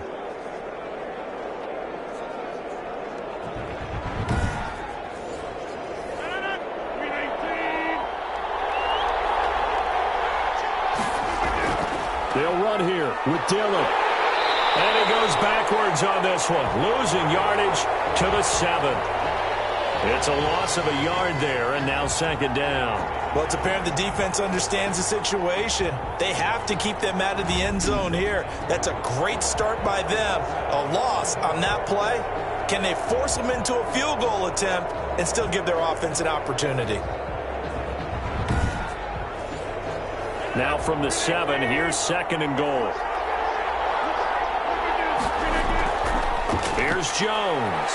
They'll run here with Dillon. And he goes backwards on this one, losing yardage to the 7. It's a loss of a yard there, and now 2nd down. Well, it's apparent the defense understands the situation. They have to keep them out of the end zone here. That's a great start by them. A loss on that play. Can they force them into a field goal attempt and still give their offense an opportunity? Now from the 7, here's 2nd and goal. Here's Jones.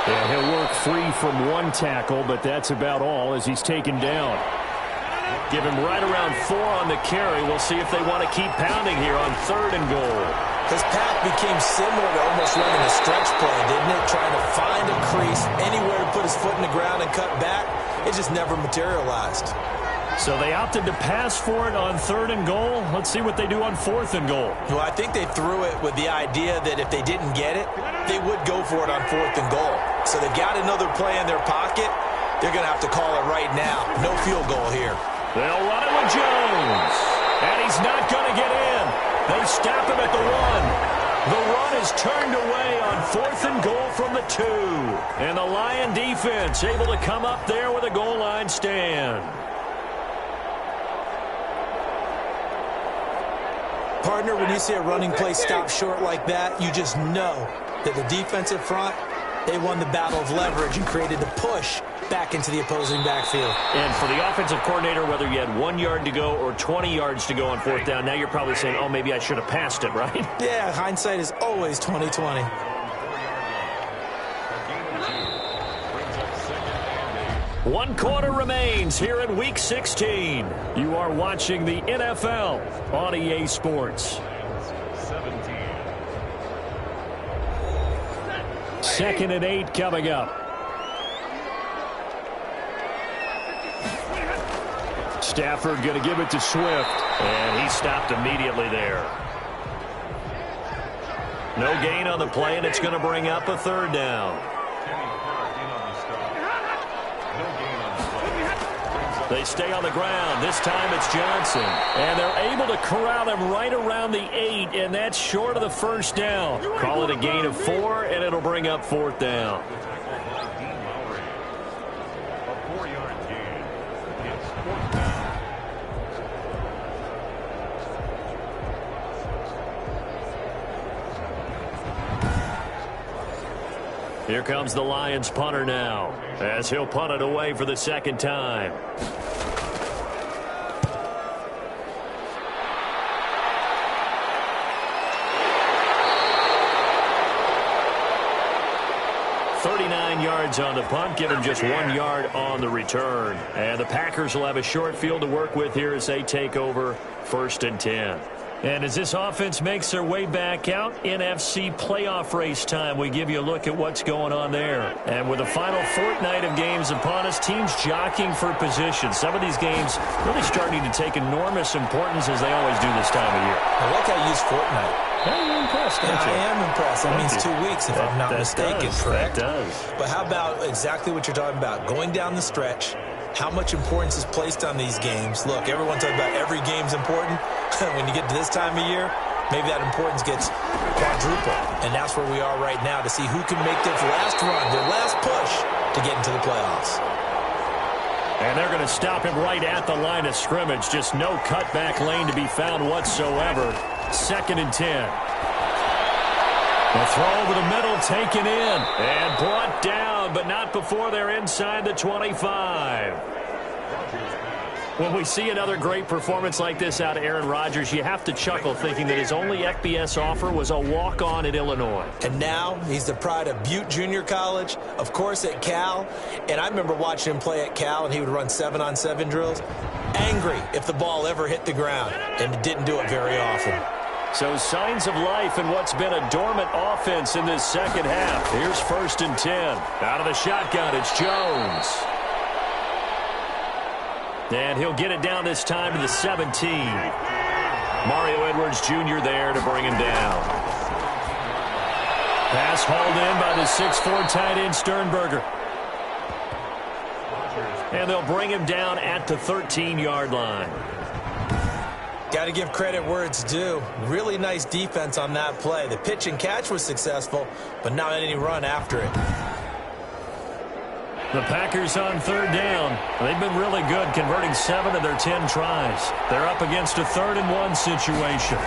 And he'll work free from one tackle, but that's about all as he's taken down. Give him right around 4 on the carry. We'll see if they want to keep pounding here on 3rd and goal. His path became similar to almost running a stretch play, didn't it? Trying to find a crease, anywhere to put his foot in the ground and cut back. It just never materialized. So they opted to pass for it on 3rd and goal. Let's see what they do on 4th and goal. Well, I think they threw it with the idea that if they didn't get it, they would go for it on 4th and goal. So they've got another play in their pocket. They're going to have to call it right now. No field goal here. They'll run it with Jones. And he's not going to get in. They stop him at the 1. The run is turned away on 4th and goal from the 2. And the Lion defense able to come up there with a goal line stand. Partner, when you see a running play stop short like that, you just know that the defensive front, they won the battle of leverage and created the push back into the opposing backfield. And for the offensive coordinator, whether you had 1 yard to go or 20 yards to go on 4th down, now you're probably saying, oh, maybe I should have passed it, right? Yeah, hindsight is always 20/20. One quarter remains here in Week 16. You are watching the NFL on EA Sports. 2nd and 8 coming up. Stafford going to give it to Swift. And he stopped immediately there. No gain on the play, and it's going to bring up a 3rd down. They stay on the ground. This time it's Johnson. And they're able to corral him right around the 8, and that's short of the 1st down. Call it a gain of 4, and it'll bring up 4th down. Here comes the Lions punter now, as he'll punt it away for the 2nd time. Yards on the punt, give him just 1 yard on the return. And the Packers will have a short field to work with here as they take over 1st and 10. And as this offense makes their way back out, NFC playoff race time, we give you a look at what's going on there. And with the final fortnight of games upon us, teams jockeying for position. Some of these games really starting to take enormous importance as they always do this time of year. I like how you use fortnight. Yeah, you're impressed, aren't you? I am impressed. That means 2 weeks, if I'm not mistaken, correct? That does. But how about exactly what you're talking about? Going down the stretch, how much importance is placed on these games? Look, everyone talks about every game's important. When you get to this time of year, maybe that importance gets quadruple. And that's where we are right now to see who can make their last run, their last push to get into the playoffs. And they're going to stop him right at the line of scrimmage. Just no cutback lane to be found whatsoever. 2nd and 10. The throw over the middle, taken in, and brought down, but not before they're inside the 25. When we see another great performance like this out of Aaron Rodgers, you have to chuckle thinking that his only FBS offer was a walk-on at Illinois. And now he's the pride of Butte Junior College, of course at Cal. And I remember watching him play at Cal, and he would run 7-on-7 drills. Angry if the ball ever hit the ground, and didn't do it very often. So signs of life in what's been a dormant offense in this second half. Here's 1st and 10. Out of the shotgun, it's Jones. And he'll get it down this time to the 17. Mario Edwards Jr. there to bring him down. Pass hauled in by the 6'4" tight end Sternberger. And they'll bring him down at the 13-yard line. Got to give credit where it's due. Really nice defense on that play. The pitch and catch was successful, but not any run after it. The Packers on 3rd down. They've been really good, converting 7 of their 10 tries. They're up against a 3rd and 1 situation.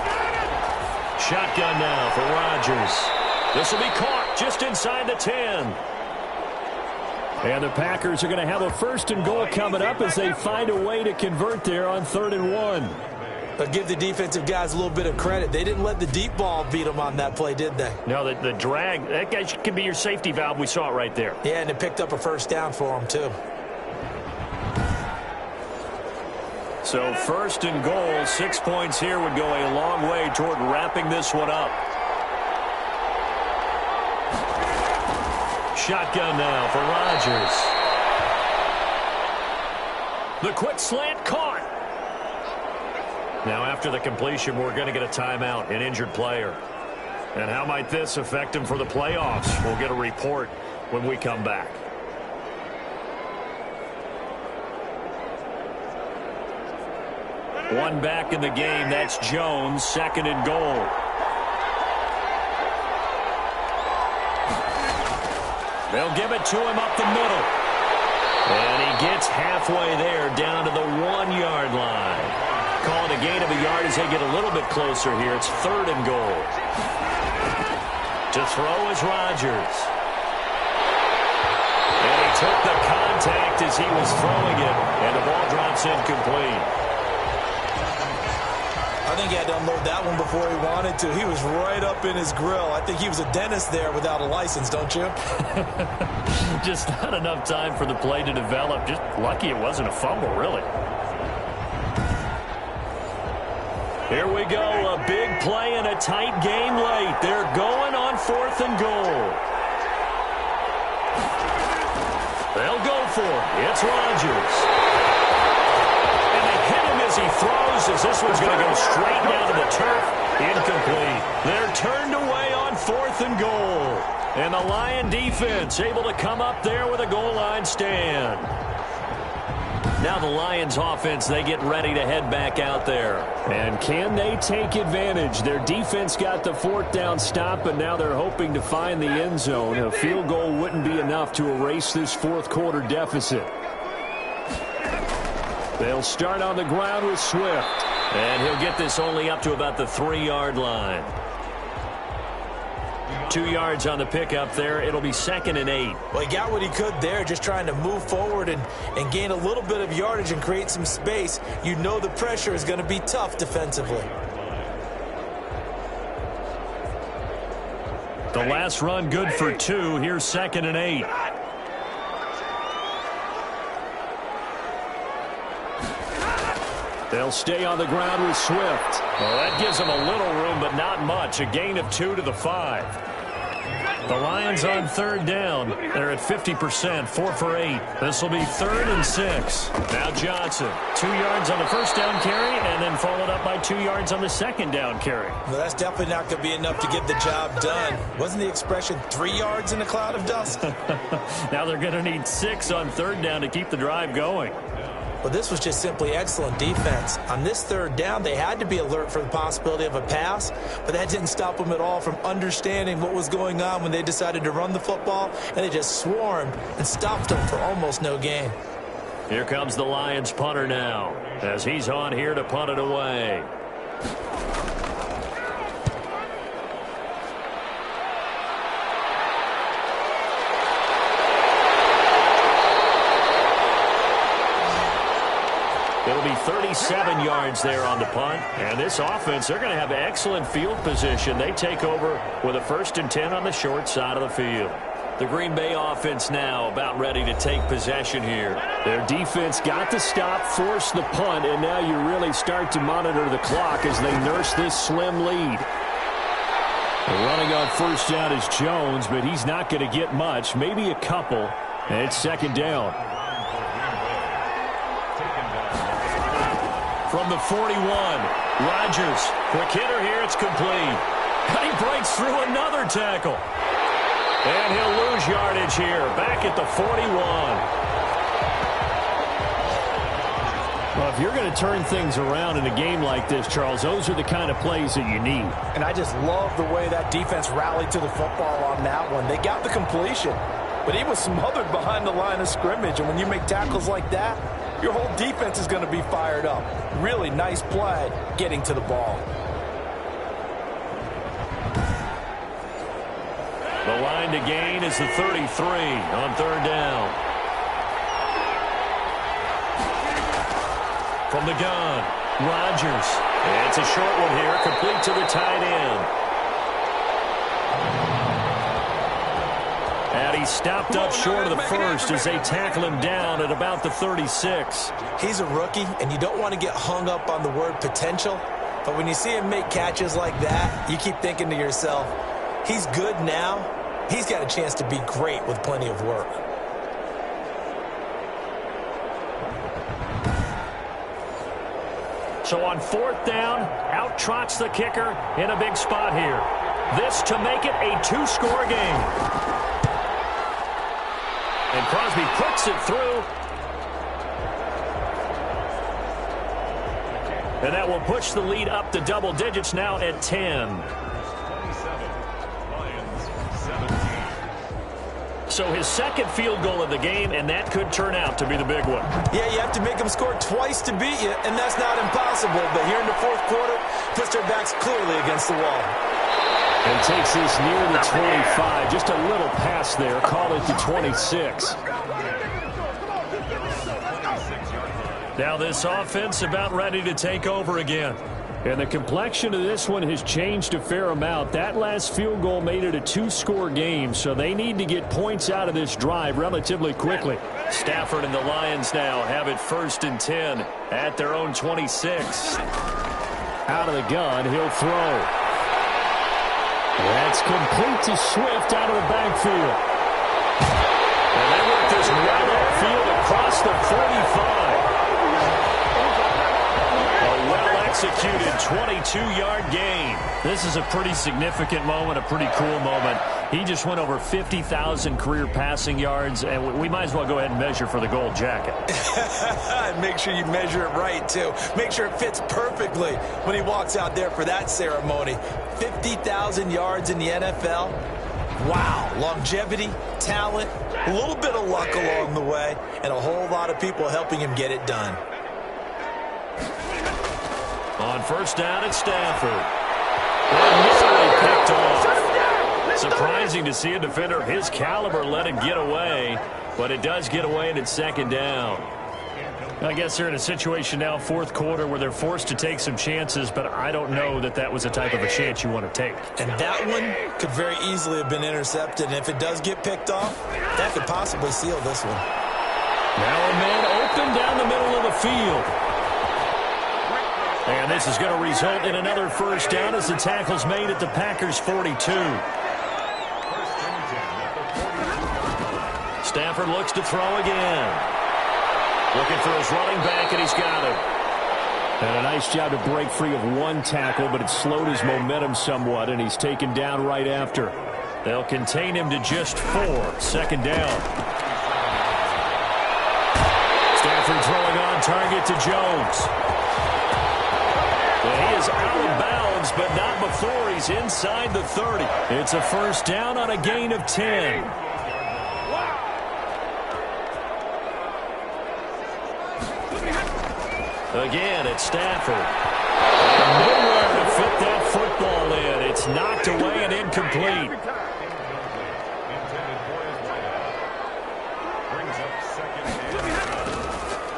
Shotgun now for Rodgers. This will be caught just inside the 10. And the Packers are going to have a 1st and goal coming up as they find a way to convert there on 3rd and 1. But give the defensive guys a little bit of credit. They didn't let the deep ball beat them on that play, did they? No, the drag, that guy could be your safety valve. We saw it right there. Yeah, and it picked up a 1st down for them, too. So 1st and goal, 6 points here would go a long way toward wrapping this one up. Shotgun now for Rodgers. The quick slant caught. Now after the completion, we're going to get a timeout, an injured player. And how might this affect him for the playoffs? We'll get a report when we come back. One back in the game, that's Jones, 2nd and goal. They'll give it to him up the middle. And he gets halfway there down to the 1-yard line. Call it a gain of a yard as they get a little bit closer here. It's 3rd and goal. To throw is Rodgers. And he took the contact as he was throwing it, and the ball drops incomplete. I think he had to unload that one before he wanted to. He was right up in his grill. I think he was a dentist there without a license, don't you? Just not enough time for the play to develop. Just lucky it wasn't a fumble, really. Here we go, a big play and a tight game late. They're going on 4th and goal. They'll go for it. It's Rodgers. And they hit him as he throws, as this one's going to go straight down to the turf. Incomplete. They're turned away on 4th and goal. And the Lion defense able to come up there with a goal line stand. Now the Lions offense, they get ready to head back out there. And can they take advantage? Their defense got the 4th down stop, but now they're hoping to find the end zone. A field goal wouldn't be enough to erase this 4th quarter deficit. They'll start on the ground with Swift. And he'll get this only up to about the 3-yard line. 2 yards on the pickup there. It'll be 2nd and 8. Well, he got what he could there, just trying to move forward and gain a little bit of yardage and create some space. You know the pressure is going to be tough defensively. The last run good for 2. Here's 2nd and 8. They'll stay on the ground with Swift. Well, that gives them a little room, but not much. A gain of 2 to the 5. The Lions on third down. They're at 50%, 4 for 8. This will be 3rd and 6. Now Johnson, 2 yards on the first down carry, and then followed up by 2 yards on the second down carry. Well, that's definitely not going to be enough to get the job done. Wasn't the expression 3 yards in a cloud of dust? Now they're going to need 6 on third down to keep the drive going. Well, this was just simply excellent defense. On this third down, they had to be alert for the possibility of a pass, but that didn't stop them at all from understanding what was going on when they decided to run the football, and they just swarmed and stopped them for almost no gain. Here comes the Lions punter now, as he's on here to punt it away. It'll be 37 yards there on the punt. And this offense, they're going to have excellent field position. They take over with a 1st and 10 on the short side of the field. The Green Bay offense now about ready to take possession here. Their defense got the stop, forced the punt, and now you really start to monitor the clock as they nurse this slim lead. Running on first down is Jones, but he's not going to get much, maybe a couple. And it's 2nd down. From the 41, Rodgers, quick hitter here, it's complete. And he breaks through another tackle. And he'll lose yardage here, back at the 41. Well, if you're going to turn things around in a game like this, Charles, those are the kind of plays that you need. And I just love the way that defense rallied to the football on that one. They got the completion, but he was smothered behind the line of scrimmage. And when you make tackles like that, your whole defense is going to be fired up. Really nice play getting to the ball. The line to gain is the 33 on third down. From the gun, Rodgers. It's a short one here, complete to the tight end. And he stopped up short of the first as they tackle him down at about the 36. He's a rookie, and you don't want to get hung up on the word potential. But when you see him make catches like that, you keep thinking to yourself, he's good now. He's got a chance to be great with plenty of work. So on 4th down, out trots the kicker in a big spot here. This to make it a 2-score game. And Crosby puts it through. And that will push the lead up to double digits now at 10. So his second field goal of the game, and that could turn out to be the big one. Yeah, you have to make them score twice to beat you, and that's not impossible. But here in the 4th quarter, puts their backs clearly against the wall. And takes this near the 25. Just a little pass there. Call it the 26. Now this offense about ready to take over again. And the complexion of this one has changed a fair amount. That last field goal made it a 2-score game, so they need to get points out of this drive relatively quickly. Stafford and the Lions now have it 1st and 10 at their own 26. Out of the gun, he'll throw. That's complete to Swift out of the backfield. And they work this right upfield across the 45. Executed 22-yard gain. This is a pretty significant moment, a pretty cool moment. He just went over 50,000 career passing yards, and we might as well go ahead and measure for the gold jacket. Make sure you measure it right, too. Make sure it fits perfectly when he walks out there for that ceremony. 50,000 yards in the NFL. Wow. Longevity, talent, a little bit of luck along the way, and a whole lot of people helping him get it done. On first down at Stafford. Initially picked off. Surprising to see a defender of his caliber let it get away, but it does get away and it's 2nd down. I guess they're in a situation now, 4th quarter, where they're forced to take some chances, but I don't know that that was the type of a chance you want to take. And that one could very easily have been intercepted, and if it does get picked off, that could possibly seal this one. Now a man open down the middle of the field. And this is going to result in another first down as the tackle's made at the Packers' 42. Stafford looks to throw again. Looking for his running back, and he's got him. And a nice job to break free of one tackle, but it slowed his momentum somewhat, and he's taken down right after. They'll contain him to just 4. Second down. Stafford throwing on target to Jones. Well, he is out of bounds, but not before he's inside the 30. It's a first down on a gain of 10. Again, it's Stafford. Nowhere to fit that football in. It's knocked away and incomplete.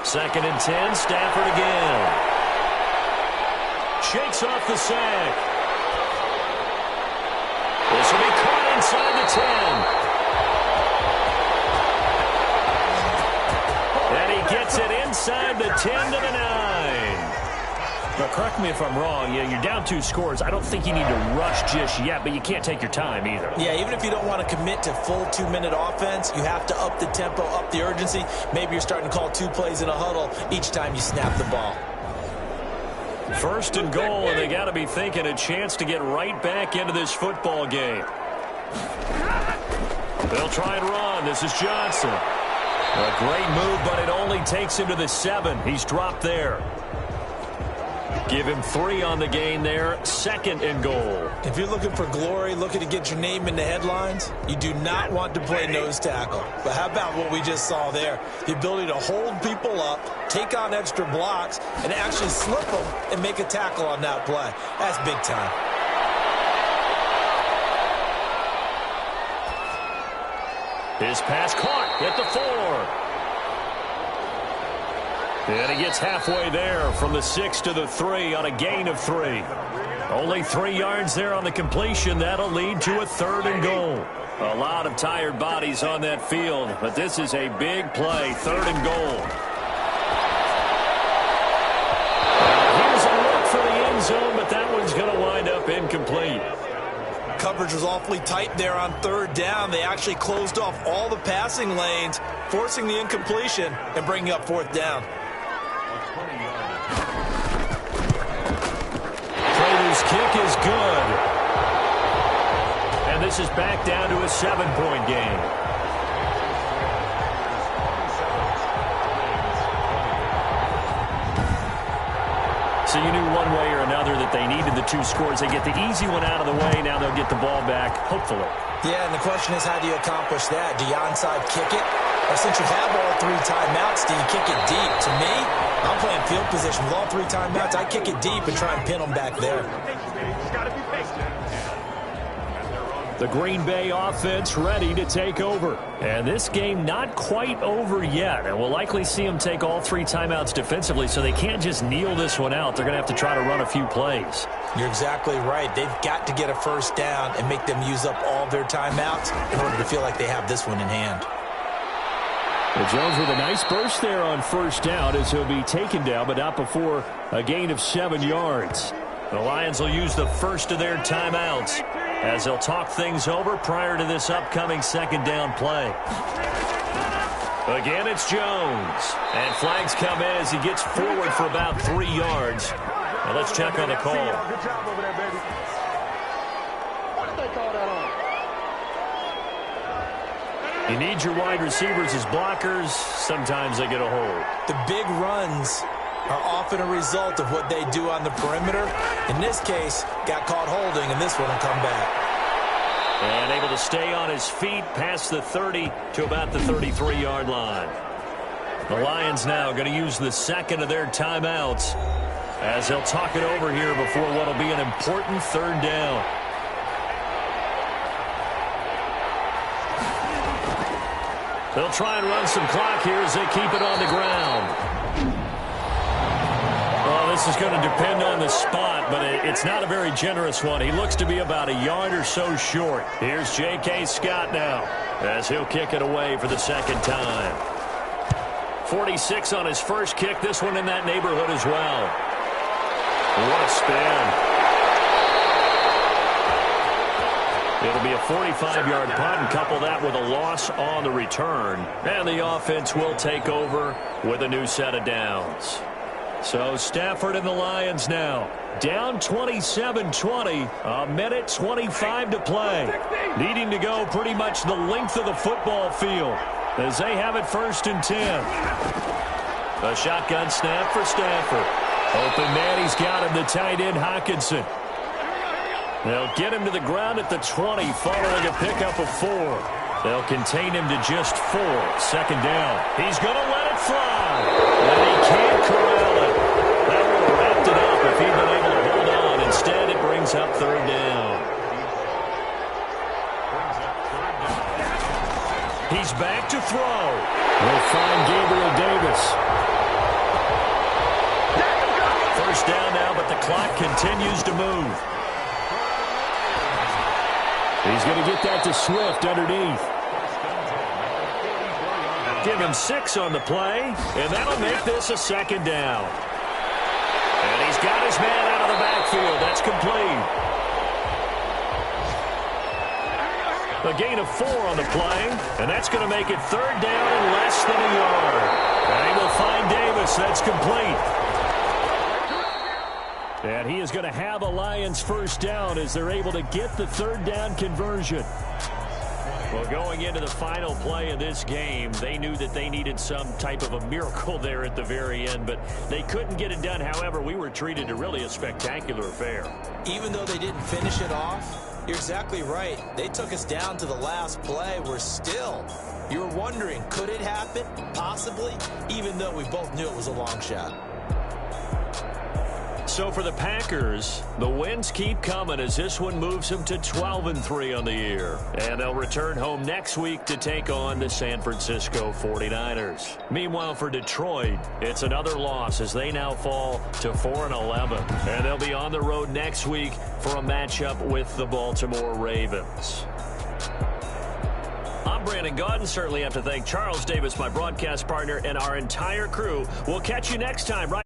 Second and 10, Stafford again. Shakes off the sack. This will be caught inside the 10. And he gets it inside the 10 to the 9. Now, correct me if I'm wrong. You're down 2 scores. I don't think you need to rush just yet, but you can't take your time either. Yeah, even if you don't want to commit to full 2-minute offense, you have to up the tempo, up the urgency. Maybe you're starting to call 2 plays in a huddle each time you snap the ball. First and goal, and they got to be thinking a chance to get right back into this football game. They'll try and run. This is Johnson. A great move, but it only takes him to the 7. He's dropped there. Give him 3 on the gain there. Second and goal. If you're looking for glory, looking to get your name in the headlines, you do not want to play nose tackle. But how about what we just saw there? The ability to hold people up, take on extra blocks, and actually slip them and make a tackle on that play. That's big time. His pass caught at the 4. And he gets halfway there from the 6 to the 3 on a gain of 3. Only 3 yards there on the completion. That'll lead to a third and goal. A lot of tired bodies on that field, but this is a big play. Third and goal. Here's a look for the end zone, but that one's going to wind up incomplete. Coverage was awfully tight there on third down. They actually closed off all the passing lanes, forcing the incompletion and bringing up fourth down. Prater's kick is good. And this is back down to a 7-point game. So you knew one way or another that they needed the 2 scores. They get the easy one out of the way. Now they'll get the ball back, hopefully. Yeah, and the question is, how do you accomplish that? Do you onside kick it? Or since you have all 3 timeouts, do you kick it deep? To me, I'm playing field position with all 3 timeouts. I kick it deep and try and pin them back there. The Green Bay offense ready to take over. And this game not quite over yet. And we'll likely see them take all 3 timeouts defensively, so they can't just kneel this one out. They're going to have to try to run a few plays. You're exactly right. They've got to get a first down and make them use up all their timeouts in order to feel like they have this one in hand. Well, Jones with a nice burst there on first down as he'll be taken down, but not before a gain of 7 yards. The Lions will use the first of their timeouts as they'll talk things over prior to this upcoming second down play. Again, it's Jones. And flags come in as he gets forward for about 3 yards. Now let's check on the call. Good job over there, baby. What did they call that on? You need your wide receivers as blockers. Sometimes they get a hold. The big runs are often a result of what they do on the perimeter. In this case, got caught holding, and this one will come back. And able to stay on his feet past the 30 to about the 33-yard line. The Lions now going to use the second of their timeouts as they'll talk it over here before what will be an important third down. They'll try and run some clock here as they keep it on the ground. Well, this is going to depend on the spot, but it's not a very generous one. He looks to be about a yard or so short. Here's J.K. Scott now as he'll kick it away for the second time. 46 on his first kick. This one in that neighborhood as well. What a spin. It'll be a 45-yard punt, and couple that with a loss on the return. And the offense will take over with a new set of downs. So Stafford and the Lions now down 27-20, a minute 25 to play. Needing to go pretty much the length of the football field as they have it 1st and 10. A shotgun snap for Stafford. Open man, he's got him, the tight end Hockenson. They'll get him to the ground at the 20, following a pickup of 4. They'll contain him to just 4. 2nd down. He's going to let it fly. And he can't corral it. That would have wrapped it up if he'd been able to hold on. Instead, it brings up 3rd down. He's back to throw. They'll find Gabriel Davis. 1st down now, but the clock continues to move. He's going to get that to Swift underneath. Give him 6 on the play, and that'll make this a 2nd down. And he's got his man out of the backfield. That's complete. A gain of 4 on the play, and that's going to make it 3rd down and less than a yard. And he will find Davis. That's complete. And he is going to have a Lions 1st down as they're able to get the 3rd down conversion. Well, going into the final play of this game, they knew that they needed some type of a miracle there at the very end, but they couldn't get it done. However, we were treated to really a spectacular affair. Even though they didn't finish it off, you're exactly right. They took us down to the last play. You were wondering, could it happen? Possibly, even though we both knew it was a long shot. So for the Packers, the wins keep coming as this one moves them to 12-3 on the year. And they'll return home next week to take on the San Francisco 49ers. Meanwhile, for Detroit, it's another loss as they now fall to 4-11. And they'll be on the road next week for a matchup with the Baltimore Ravens. I'm Brandon Gaudin. Certainly have to thank Charles Davis, my broadcast partner, and our entire crew. We'll catch you next time right